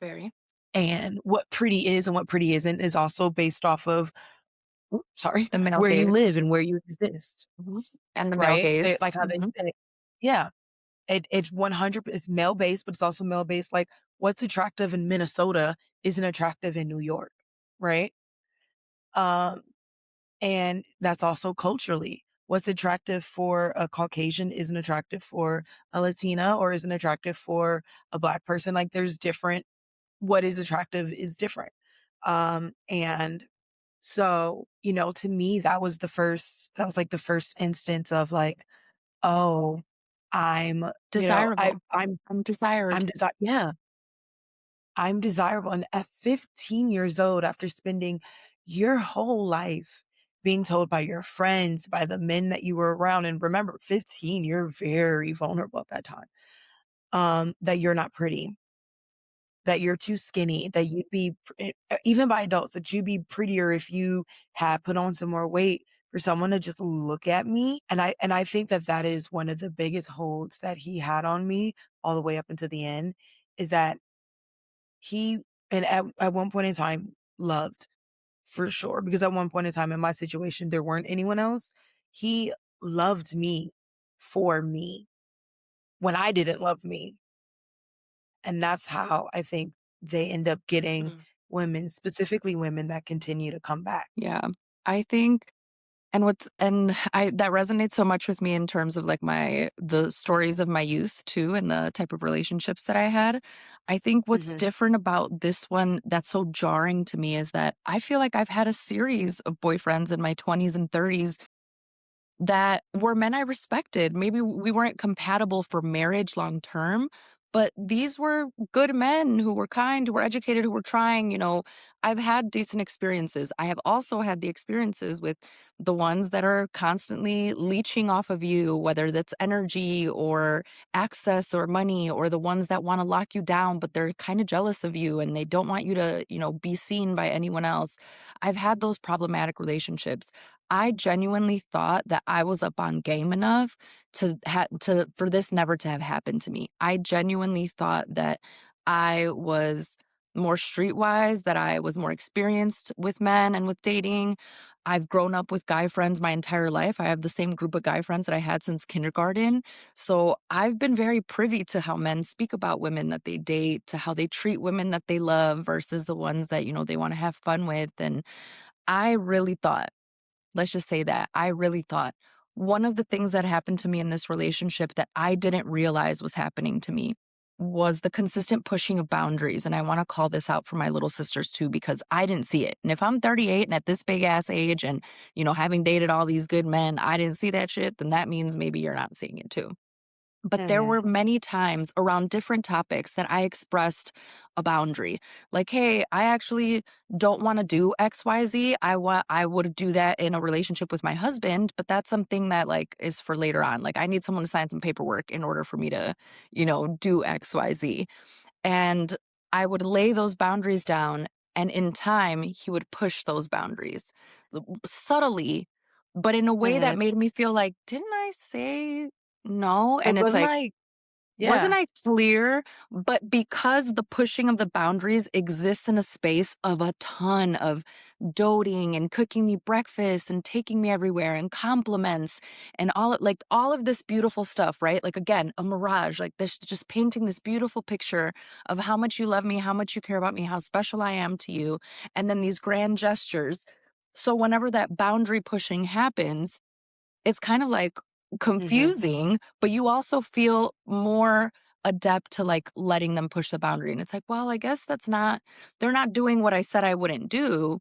Very. And what pretty is and what pretty isn't is also based off of, sorry, The male where you gaze. live and where you exist, Mhm. And the male right? They, gaze. like how they Mhm. say, yeah, it's 100, it's male based, but it's also male based. Like what's attractive in Minnesota isn't attractive in New York, right? Um, And that's also culturally. What's attractive for a Caucasian isn't attractive for a Latina or isn't attractive for a Black person. Like there's different, what is attractive is different. And so, to me, that was like the first instance of like, oh, I'm, Desirable. I'm, I'm desired. yeah, I'm desirable. And at 15 years old, after spending your whole life being told by your friends, by the men that you were around, and remember, 15, you're very vulnerable at that time, that you're not pretty, that you're too skinny, that you'd be, even by adults, that you'd be prettier if you had put on some more weight, for someone to just look at me. And I think that that is one of the biggest holds that he had on me all the way up until the end, is that he, and at one point in time, loved, for sure, because at one point in time in my situation, there weren't anyone else. He loved me for me when I didn't love me. And that's how I think they end up getting Mm. women, specifically women that continue to come back. Yeah. I think and I that resonates so much with me in terms of like the stories of my youth too and the type of relationships that I had. I think what's Mhm. different about this one that's so jarring to me is that I feel like I've had a series of boyfriends in my 20s and 30s that were men I respected. Maybe we weren't compatible for marriage long term, but these were good men who were kind, who were educated, who were trying. I've had decent experiences. I have also had the experiences with the ones that are constantly leeching off of you, whether that's energy or access or money, or the ones that want to lock you down, but they're kind of jealous of you and they don't want you to, be seen by anyone else. I've had those problematic relationships. I genuinely thought that I was up on game enough for this never to have happened to me. I genuinely thought that I was more streetwise, that I was more experienced with men and with dating. I've grown up with guy friends my entire life. I have the same group of guy friends that I had since kindergarten. So I've been very privy to how men speak about women that they date, to how they treat women that they love versus the ones that, they want to have fun with. And I really thought let's just say that I really thought one of the things that happened to me in this relationship that I didn't realize was happening to me was the consistent pushing of boundaries. And I want to call this out for my little sisters too, because I didn't see it. And if I'm 38 and at this big ass age and, having dated all these good men, I didn't see that shit, then that means maybe you're not seeing it too. But there Mhm. were many times around different topics that I expressed a boundary. Like, "Hey, I actually don't wanna do XYZ. I would do that in a relationship with my husband, but that's something that, like, is for later on. Like, I need someone to sign some paperwork in order for me to, do XYZ." And I would lay those boundaries down, and in time, he would push those boundaries subtly, but in a way that Mhm. made me feel like, "Didn't I say no?" Like, And it's wasn't like, I wasn't yeah. I clear? But because the pushing of the boundaries exists in a space of a ton of doting and cooking me breakfast and taking me everywhere and compliments and all of this beautiful stuff, right? Like again, a mirage, like this just painting this beautiful picture of how much you love me, how much you care about me, how special I am to you, and then these grand gestures. So whenever that boundary pushing happens, it's kind of like Mhm. confusing, but you also feel more adept to like letting them push the boundary. And it's like, well, I guess they're not doing what I said I wouldn't do.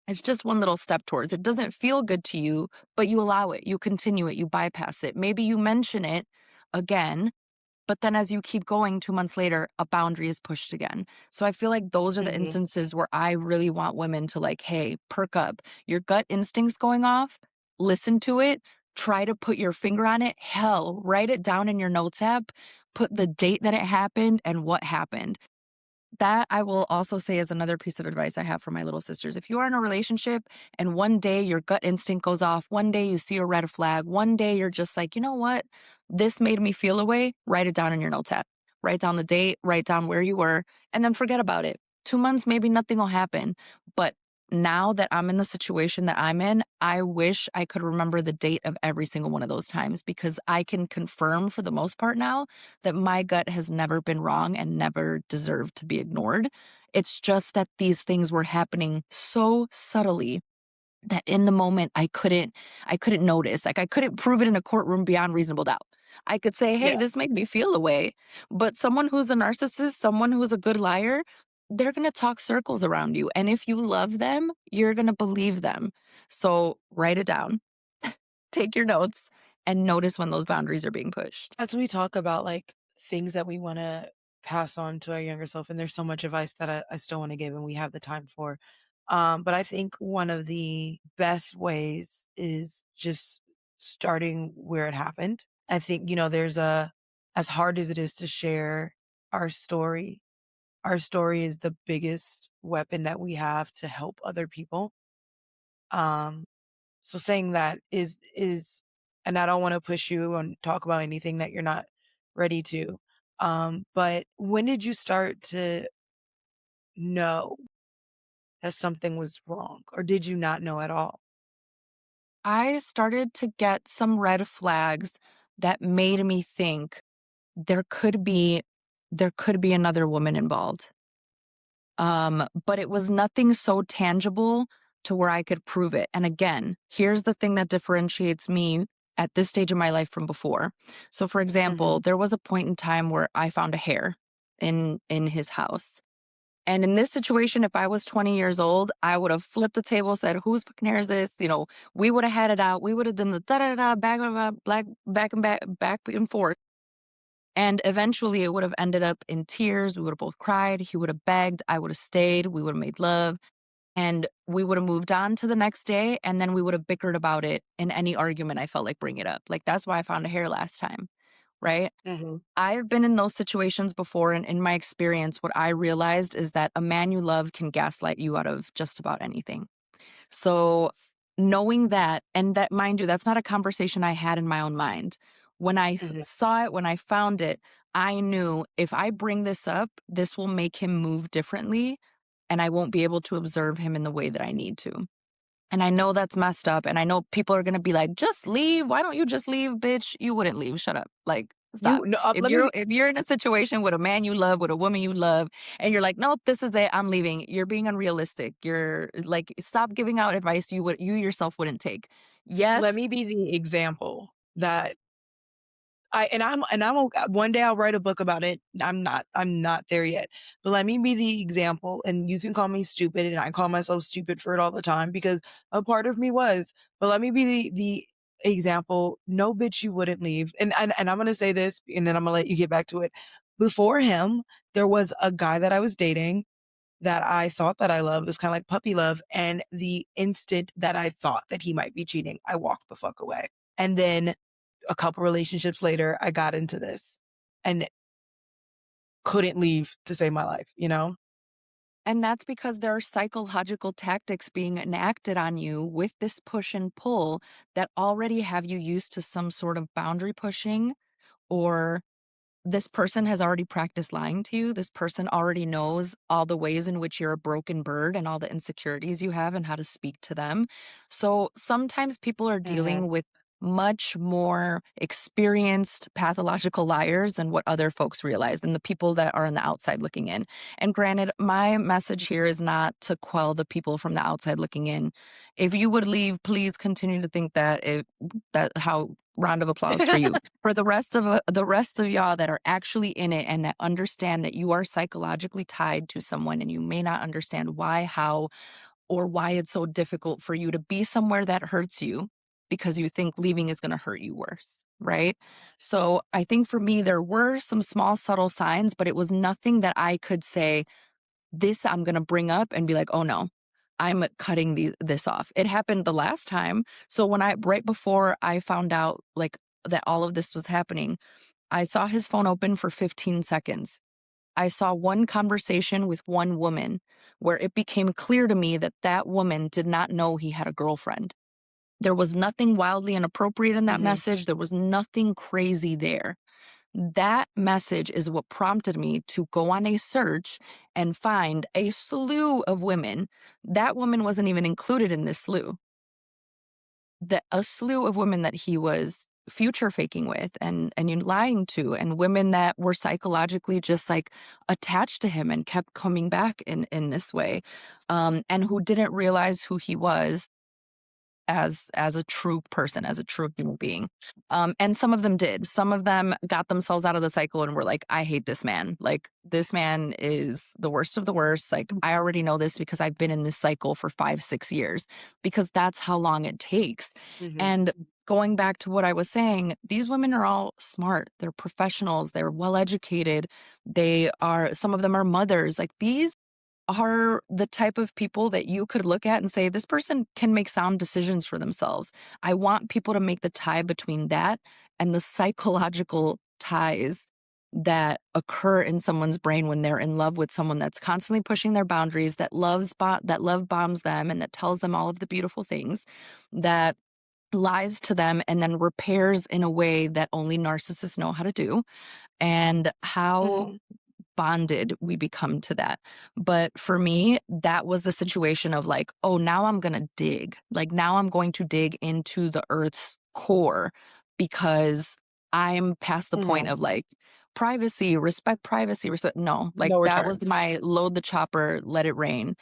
It's just one little step towards. It doesn't feel good to you, but you allow it, you continue it, you bypass it. Maybe you mention it again, but then as you keep going 2 months later, a boundary is pushed again. So I feel like those are the Mhm. instances where I really want women to like, hey, perk up. Your gut instinct's going off. Listen to it. Try to put your finger on it. Hell, write it down in your notes app. Put the date that it happened and what happened. That I will also say is another piece of advice I have for my little sisters. If you are in a relationship and one day your gut instinct goes off, one day you see a red flag, one day you're just like, you know what? This made me feel a way, write it down in your notes app. Write down the date, write down where you were, and then forget about it. 2 months, maybe nothing will happen. But now that I'm in the situation that I'm in, I wish I could remember the date of every single one of those times because I can confirm for the most part now that my gut has never been wrong and never deserved to be ignored. It's just that these things were happening so subtly that in the moment I couldn't notice. Like I couldn't prove it in a courtroom beyond reasonable doubt. I could say, "Hey, Yeah. this made me feel a way." But someone who's a narcissist, someone who's a good liar, they're going to talk circles around you. And if you love them, you're going to believe them. So write it down. Take your notes and notice when those boundaries are being pushed. As we talk about, like, things that we wanna pass on to our younger self, and there's so much advice that I still wanna give and we have the time for, but I think one of the best ways is just starting where it happened. I think, there's as hard as it is to share our story, our story is the biggest weapon that we have to help other people. Um, so saying that is, and I don't want to push you and talk about anything that you're not ready to. But when did you start to know that something was wrong, or did you not know at all? I started to get some red flags that made me think there could be there could be another woman involved. But it was nothing so tangible to where I could prove it. And again, here's the thing that differentiates me at this stage of my life from before. So for Mhm. example, there was a point in time where I found a hair in his house. And in this situation, if I was 20 years old, I would have flipped the table, said, "Whose fucking hair is this?" We would have had it out. We would have done the da da da back and back and forth. And eventually it would have ended up in tears. We would have both cried. He would have begged. I would have stayed. We would have made love. And we would have moved on to the next day. And then we would have bickered about it in any argument I felt like bring it up. Like, that's why I found a hair last time. Right. Mhm. I've been in those situations before. And in my experience, what I realized is that a man you love can gaslight you out of just about anything. So knowing that, and that, mind you, that's not a conversation I had in my own mind. When I Mhm. saw it, when I found it, I knew if I bring this up, this will make him move differently and I won't be able to observe him in the way that I need to. And I know that's messed up. And I know people are going to be like, just leave. Why don't you just leave, bitch? You wouldn't leave. Shut up. Like, stop. You no, If let you're me if you're in a situation with a man you love, with a woman you love, and you're like, nope, this is it, I'm leaving. You're being unrealistic. You're like, stop giving out advice you yourself wouldn't take. let Yes. me be the example that one day I'll write a book about it. I'm not there yet. But let me be the example, and you can call me stupid, and I call myself stupid for it all the time because a part of me was. But let me be the example. No, bitch, you wouldn't leave. And I'm gonna say this, and then I'm gonna let you get back to it. Before him, there was a guy that I was dating that I thought that I loved. It was kind of like puppy love. And the instant that I thought that he might be cheating, I walked the fuck away. And then a couple relationships later, I got into this and couldn't leave to save my life, you know? And that's because there are psychological tactics being enacted on you with this push and pull that already have you used to some sort of boundary pushing, or this person has already practiced lying to you. This person already knows all the ways in which you're a broken bird and all the insecurities you have and how to speak to them. So sometimes people are Mhm. dealing with much more experienced pathological liars than what other folks realize and the people that are on the outside looking in. And granted, my message here is not to quell the people from the outside looking in. If you would leave, please continue to think that how round of applause for you. For the rest of y'all that are actually in it and that understand that you are psychologically tied to someone and you may not understand why, how, or why it's so difficult for you to be somewhere that hurts you because you think leaving is going to hurt you worse, right? So I think for me, there were some small, subtle signs, but it was nothing that I could say, this I'm going to bring up and be like, oh no, I'm cutting this off. It happened the last time. So right before I found out like that all of this was happening, I saw his phone open for 15 seconds. I saw one conversation with one woman where it became clear to me that that woman did not know he had a girlfriend. There was nothing wildly inappropriate in that Mhm. message. There was nothing crazy there. That message is what prompted me to go on a search and find a slew of women. That woman wasn't even included in this slew. A slew of women that he was future faking with and lying to, and women that were psychologically just like attached to him and kept coming back in this way, and who didn't realize who he was as a true person, as a true human being. And some of them did. Some of them got themselves out of the cycle and were like, I hate this man. Like, this man is the worst of the worst. Like, I already know this because I've been in this cycle for 5, 6 years, because that's how long it takes. Mhm. And going back to what I was saying, these women are all smart. They're professionals. They're well educated. Some of them are mothers. Like, these are the type of people that you could look at and say, this person can make sound decisions for themselves. I want people to make the tie between that and the psychological ties that occur in someone's brain when they're in love with someone that's constantly pushing their boundaries, that that love bombs them and that tells them all of the beautiful things, that lies to them and then repairs in a way that only narcissists know how to do, and how Mhm. bonded we become to that. But for me, that was the situation of like, oh, now I'm going to dig. Like, now I'm going to dig into the earth's core because I'm past the point Mhm. of like privacy, respect privacy, respect. No, like No that was return. my load the chopper, let it rain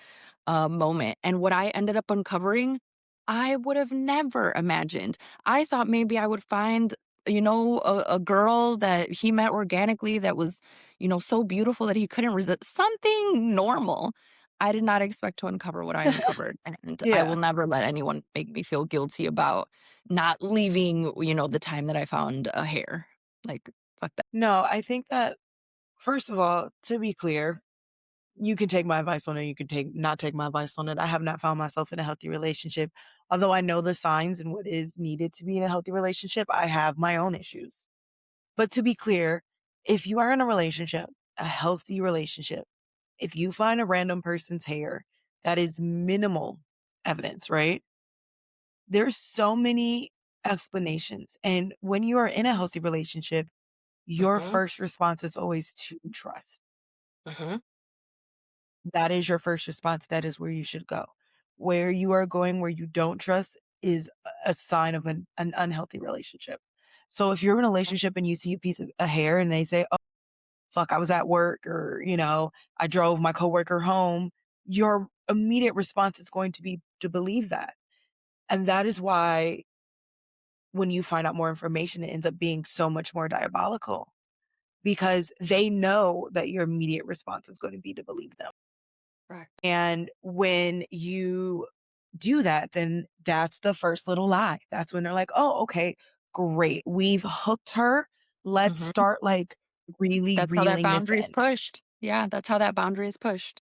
moment. And what I ended up uncovering, I would have never imagined. I thought maybe I would find, a girl that he met organically that was, so beautiful that he couldn't resist something normal. I did not expect to uncover what I uncovered. And I will Yeah. never let anyone make me feel guilty about not leaving, the time that I found a hair. Like, fuck that. No, I think that, first of all, to be clear, you can take my advice on it. You can not take my advice on it. I have not found myself in a healthy relationship. Although I know the signs and what is needed to be in a healthy relationship, I have my own issues. But to be clear, if you are in a relationship, a healthy relationship, if you find a random person's hair, that is minimal evidence, right? There's so many explanations. And when you are in a healthy relationship, your Mm-hmm. first response is always to trust. Mm-hmm. That is your first response. That is where you should go. Where you are going, where you don't trust, is a sign of an unhealthy relationship. So if you're in a relationship and you see a piece of a hair and they say, oh, fuck, I was at work, or, I drove my coworker home, your immediate response is going to be to believe that. And that is why when you find out more information, it ends up being so much more diabolical, because they know that your immediate response is going to be to believe them. Correct. And when you do that, then that's the first little lie. That's when they're like, oh, okay, great. We've hooked her. Let's Mm-hmm. start like really That's how that reeling this boundary is in. pushed. Yeah, that's how that boundary is pushed.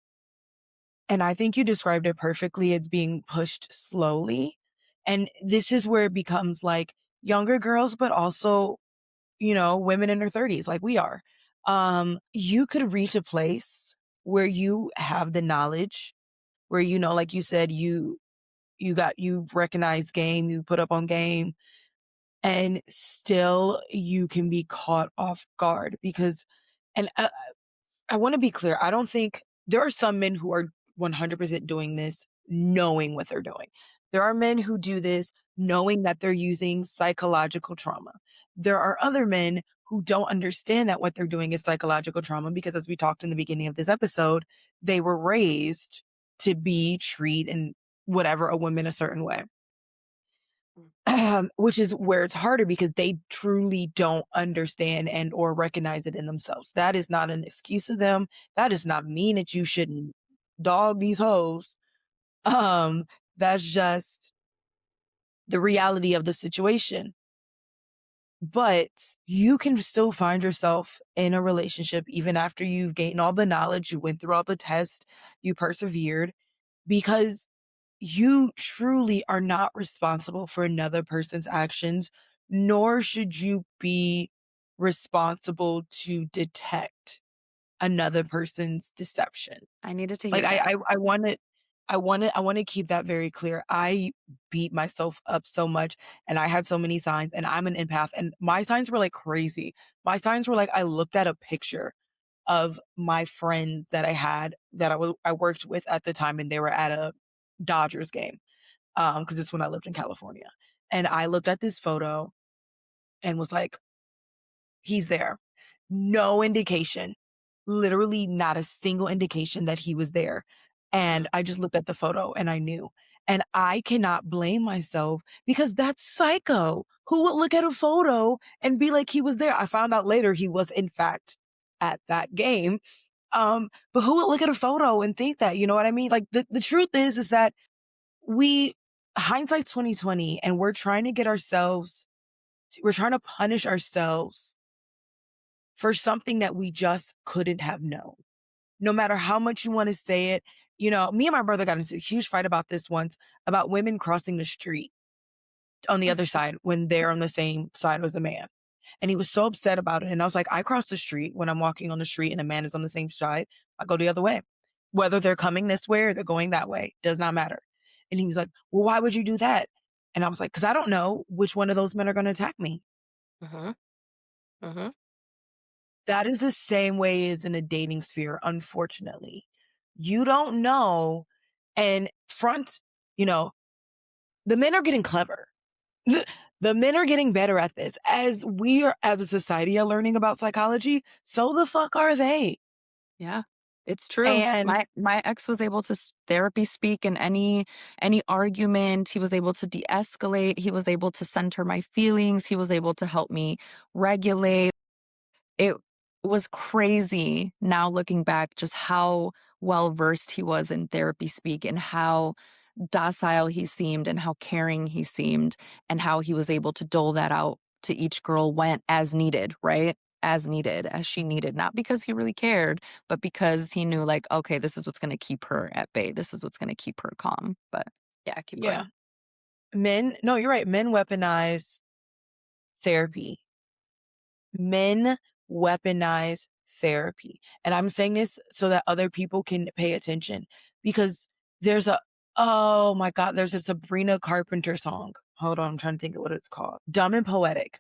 And I think you described it perfectly. It's being pushed slowly. And this is where it becomes like younger girls, but also, women in their 30s, like we are. You could reach a place where you have the knowledge, where, like you said, you recognize game, you put up on game, and still you can be caught off guard because, and I want to be clear. I don't think there are some men who are 100% doing this knowing what they're doing. There are men who do this knowing that they're using psychological trauma. There are other men who don't understand that what they're doing is psychological trauma because, as we talked in the beginning of this episode, they were raised to treat and whatever a woman a certain way. Which is where it's harder because they truly don't understand and or recognize it in themselves. That is not an excuse of them. That does not mean that you shouldn't dog these hoes. That's just the reality of the situation. But you can still find yourself in a relationship even after you've gained all the knowledge, you went through all the tests, you persevered, because you truly are not responsible for another person's actions, nor should you be responsible to detect another person's deception. I needed to Like hear that. I want to keep that very clear. I beat myself up so much and I had so many signs, and I'm an empath, and my signs were like crazy. My signs were like, I looked at a picture of my friends that I had that I worked with at the time, and they were at a Dodgers game. Cause it's when I lived in California. And I looked at this photo and was like, he's there. No indication, literally not a single indication that he was there. And I just looked at the photo and I knew. And I cannot blame myself because that's psycho. Who would look at a photo and be like, he was there? I found out later he was in fact at that game. But who would look at a photo and think that, you know what I mean? Like the truth is that we hindsight's 2020, and we're trying to punish ourselves for something that we just couldn't have known. No matter how much you want to say it, me and my brother got into a huge fight about this once, about women crossing the street on the other side when they're on the same side as a man. And he was so upset about it. And I was like, I cross the street when I'm walking on the street and a man is on the same side. I go the other way. Whether they're coming this way or they're going that way, does not matter. And he was like, well, why would you do that? And I was like, because I don't know which one of those men are going to attack me. Mm-hmm. Mm-hmm. That is the same way as in the dating sphere, unfortunately. You don't know. And you know, the men are getting clever. The men are getting better at this. As we are, as a society, are learning about psychology, so the fuck are they. Yeah, it's true. And My ex was able to therapy speak in any argument. He was able to de-escalate. He was able to center my feelings. He was able to help me regulate. It was crazy now looking back just how well versed he was in therapy speak and how docile he seemed and how caring he seemed and how he was able to dole that out to each girl when as needed, right? As needed, as she needed, not because he really cared, but because he knew, like, okay, this is what's going to keep her at bay. This is what's going to keep her calm. But yeah, keep yeah, going. no, you're right. Men weaponize therapy. Men weaponize therapy. And I'm saying this so that other people can pay attention because oh my God, there's a Sabrina Carpenter song. Hold on, I'm trying to think of what it's called. Dumb and Poetic.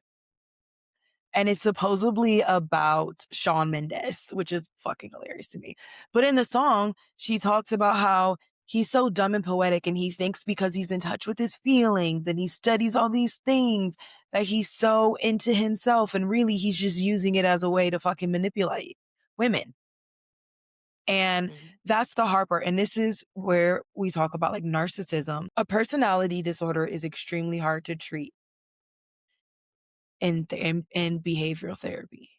And it's supposedly about Shawn Mendes, which is fucking hilarious to me. But in the song, she talks about how he's so dumb and poetic and he thinks because he's in touch with his feelings and he studies all these things that he's so into himself. And really, he's just using it as a way to fucking manipulate women. And that's the hard part. And this is where we talk about like narcissism. A personality disorder is extremely hard to treat in behavioral therapy,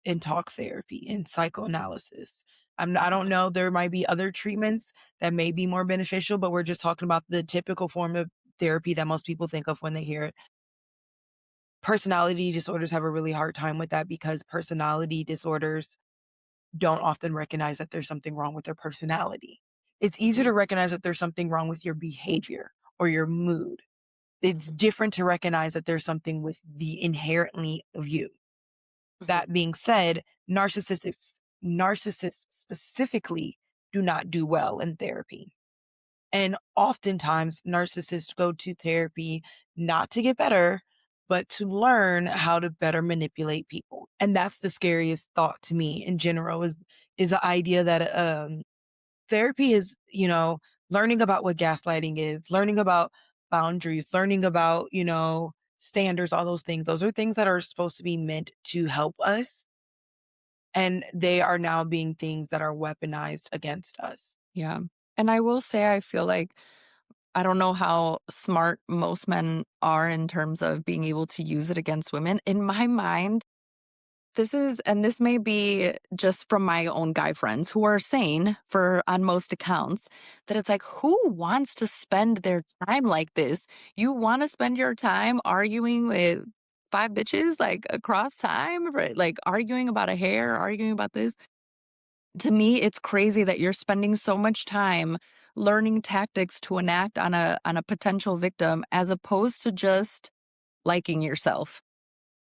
in talk therapy, in psychoanalysis. I don't know. There might be other treatments that may be more beneficial, but we're just talking about the typical form of therapy that most people think of when they hear it. Personality disorders have a really hard time with that because personality disorders don't often recognize that there's something wrong with their personality. It's easier to recognize that there's something wrong with your behavior or your mood. It's different to recognize that there's something with the inherently of you. That being said, narcissists specifically do not do well in therapy. And oftentimes narcissists go to therapy not to get better, but to learn how to better manipulate people. And that's the scariest thought to me in general is the idea that therapy is, learning about what gaslighting is, learning about boundaries, learning about, standards, all those things. Those are things that are supposed to be meant to help us. And they are now being things that are weaponized against us. Yeah. And I will say, I feel like I don't know how smart most men are in terms of being able to use it against women. In my mind, this may be just from my own guy friends who are sane on most accounts, that it's like, who wants to spend their time like this? You want to spend your time arguing with five bitches like across time, right? Like arguing about a hair, arguing about this. To me, it's crazy that you're spending so much time learning tactics to enact on a potential victim as opposed to just liking yourself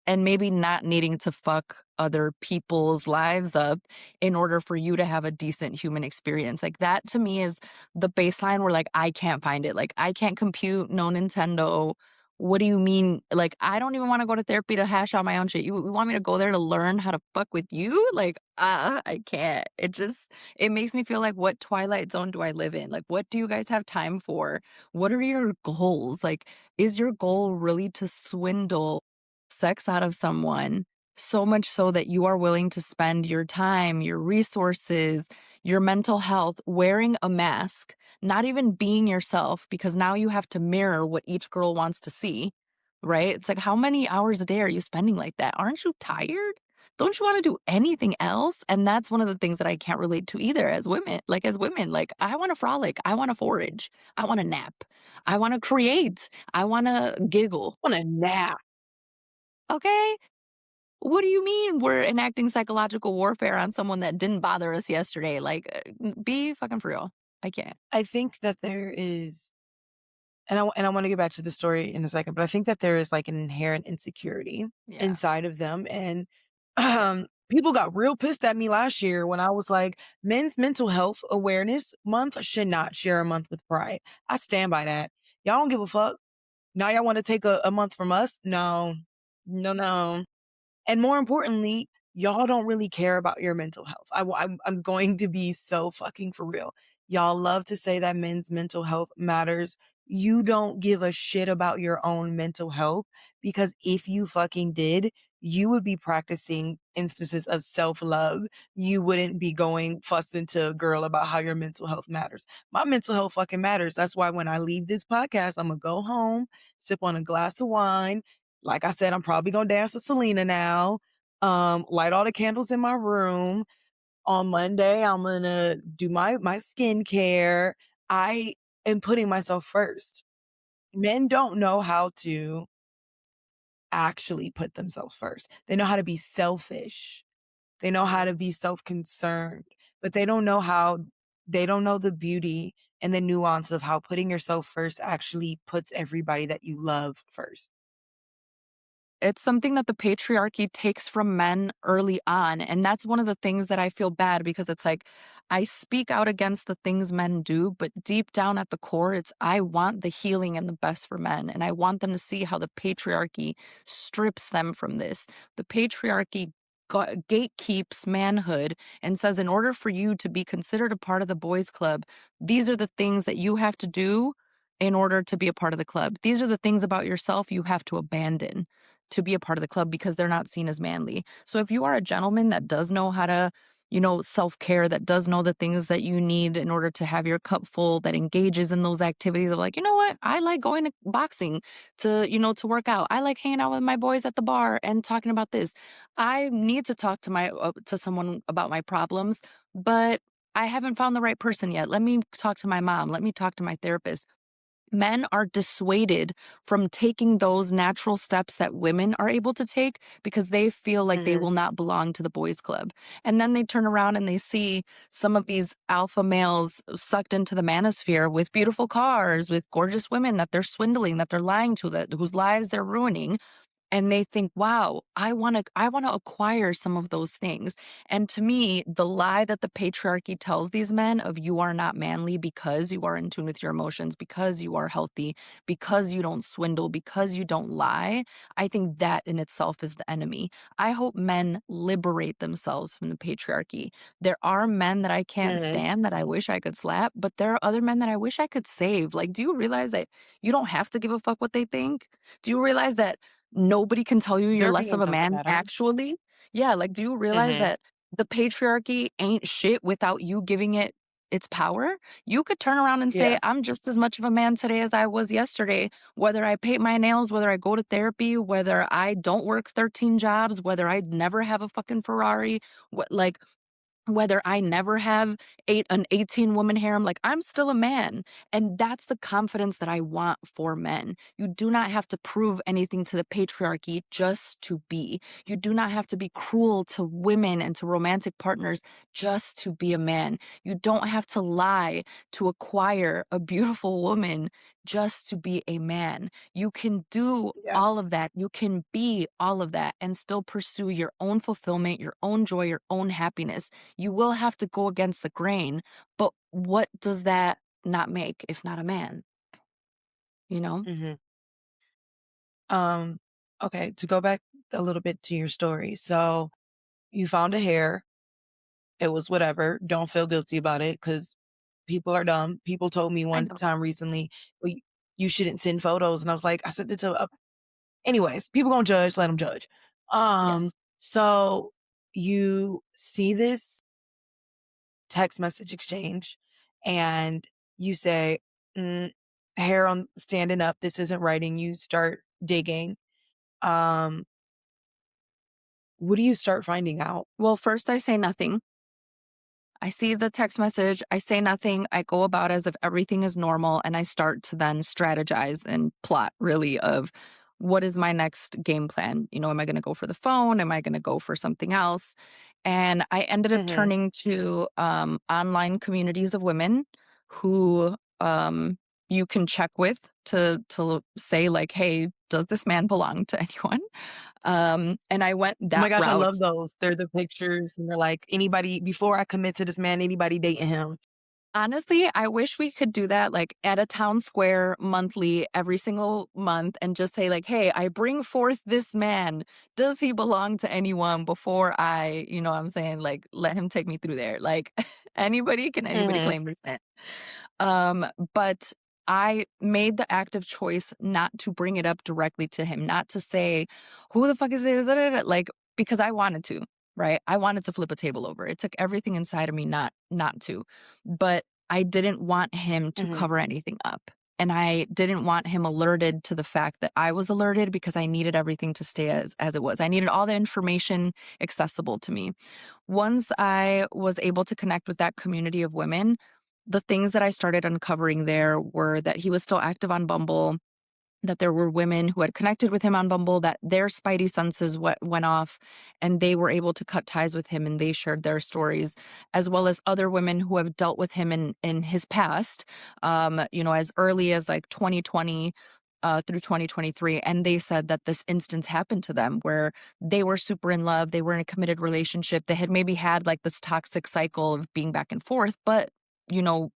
and maybe not needing to fuck other people's lives up in order for you to have a decent human experience. Like that to me is the baseline where like I can't find it. Like I can't compute, no Nintendo. What do you mean? Like I don't even want to go to therapy to hash out my own shit. You want me to go there to learn how to fuck with you? Like I can't. It makes me feel like, what twilight zone do I live in? Like what do you guys have time for? What are your goals? Like is your goal really to swindle sex out of someone, so much so that you are willing to spend your time, your resources, your mental health wearing a mask, not even being yourself, because now you have to mirror what each girl wants to see, right? It's like, how many hours a day are you spending like that? Aren't you tired? Don't you want to do anything else? And that's one of the things that I can't relate to either as women. Like I want to frolic, I want to forage, I want to nap, I want to create, I want to giggle. I want a nap. Okay. What do you mean we're enacting psychological warfare on someone that didn't bother us yesterday? Like, be fucking for real. I can't. I think that there is and I want to get back to the story in a second, but I think that there is like an inherent insecurity Yeah. inside of them. And people got real pissed at me last year when I was like, Men's Mental Health Awareness Month should not share a month with Pride. I stand by that. Y'all don't give a fuck. Now y'all want to take a month from us? No, no, no. And more importantly, y'all don't really care about your mental health. I'm going to be so fucking for real. Y'all love to say that men's mental health matters. You don't give a shit about your own mental health, because if you fucking did, you would be practicing instances of self-love. You wouldn't be going fussing to a girl about how your mental health matters. My mental health fucking matters. That's why when I leave this podcast, I'm going to go home, sip on a glass of wine. Like I said, I'm probably gonna dance to Selena now. Light all the candles in my room. On Monday, I'm gonna do my skincare. I am putting myself first. Men don't know how to actually put themselves first. They know how to be selfish. They know how to be self-concerned, but they don't know the beauty and the nuance of how putting yourself first actually puts everybody that you love first. It's something that the patriarchy takes from men early on. And that's one of the things that I feel bad, because it's like I speak out against the things men do, but deep down at the core, it's I want the healing and the best for men. And I want them to see how the patriarchy strips them from this. The patriarchy gatekeeps manhood and says, in order for you to be considered a part of the boys' club, these are the things that you have to do in order to be a part of the club. These are the things about yourself you have to abandon to be a part of the club, because they're not seen as manly. So if you are a gentleman that does know how to, self-care, that does know the things that you need in order to have your cup full, that engages in those activities of like, you know what, I like going to boxing to work out. I like hanging out with my boys at the bar and talking about this. I need to talk to to someone about my problems, but I haven't found the right person yet. Let me talk to my mom. Let me talk to my therapist. Men are dissuaded from taking those natural steps that women are able to take because they feel like they Mhm. will not belong to the boys club. And then they turn around and they see some of these alpha males sucked into the manosphere with beautiful cars, with gorgeous women that they're swindling, that they're lying to, that whose lives they're ruining, and they think, wow, I want to acquire some of those things. And to me, the lie that the patriarchy tells these men of you are not manly because you are in tune with your emotions, because you are healthy, because you don't swindle, because you don't lie, I think that in itself is the enemy. I hope men liberate themselves from the patriarchy. There are men that I can't Mhm. stand, that I wish I could slap, but there are other men that I wish I could save. Like, do you realize that you don't have to give a fuck what they think? Do you realize that nobody can tell you you're Their less of opinion a doesn't man matter. actually? Yeah, like, do you realize Mhm. that the patriarchy ain't shit without you giving it its power? You could turn around and say, Yeah. "I'm just as much of a man today as I was yesterday, whether I paint my nails, whether I go to therapy, whether I don't work 13 jobs, whether I never have a fucking Ferrari, what like whether I never have an 18 woman harem, like I'm still a man. And that's the confidence that I want for men. You do not have to prove anything to the patriarchy just to be. You do not have to be cruel to women and to romantic partners just to be a man. You don't have to lie to acquire a beautiful woman just to be a man. You can do Yeah. all of that. You can be all of that and still pursue your own fulfillment, your own joy, your own happiness. You will have to go against the grain, but what does that not make if not a man, you know? Mhm. Um, okay, to go back a little bit to your story. So you found a hair. It was whatever. Don't feel guilty about it, because people are dumb. People told me I one know. time recently, well, you shouldn't send photos. And I was like, I sent it to, anyways, people gonna judge, let them judge. Yes. So you see this text message exchange and you say, mm, hair on standing up. This isn't writing. You start digging. Um, what do you start finding out? Well, first I say nothing. I see the text message, I say nothing, I go about as if everything is normal, and I start to then strategize and plot really of what is my next game plan? Am I going to go for the phone? Am I going to go for something else? And I ended up Mhm. turning to online communities of women who you can check with to say like, hey, does this man belong to anyone? And I went Oh my that gosh, I route. love those. They're the pictures and they're like, anybody, before I commit to this man, anybody dating him. Honestly, I wish we could do that like at a town square monthly, every single month, and just say, like, hey, I bring forth this man. Does he belong to anyone before I, you know what I'm saying, like, let him take me through there? Like, anybody Mhm. claim this man? Um, but I made the active choice not to bring it up directly to him, not to say, who the fuck is this? Da, da, da," like, because I wanted to, right? I wanted to flip a table over. It took everything inside of me not to. But I didn't want him to Mhm. cover anything up. And I didn't want him alerted to the fact that I was alerted because I needed everything to stay as it was. I needed all the information accessible to me. Once I was able to connect with that community of women, the things that I started uncovering there were that he was still active on Bumble, that there were women who had connected with him on Bumble, that their spidey senses went off and they were able to cut ties with him and they shared their stories, as well as other women who have dealt with him in his past, you know, as early as like 2020. Through 2023. And they said that this instance happened to them where they were super in love. They were in a committed relationship. They had maybe had like this toxic cycle of being back and forth, but, you know,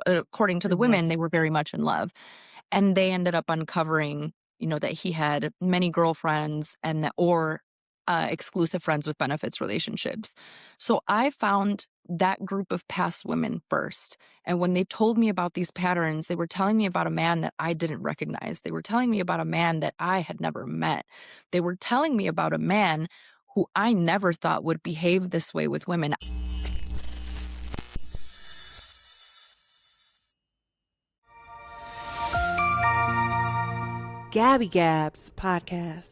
according to the Mhm. women, they were very much in love. And they ended up uncovering, you know, that he had many girlfriends and that, or exclusive friends with benefits relationships. So I found that group of past women first. And when they told me about these patterns, they were telling me about a man that I didn't recognize. They were telling me about a man that I had never met. They were telling me about a man who I never thought would behave this way with women. Gabby Gabs podcast.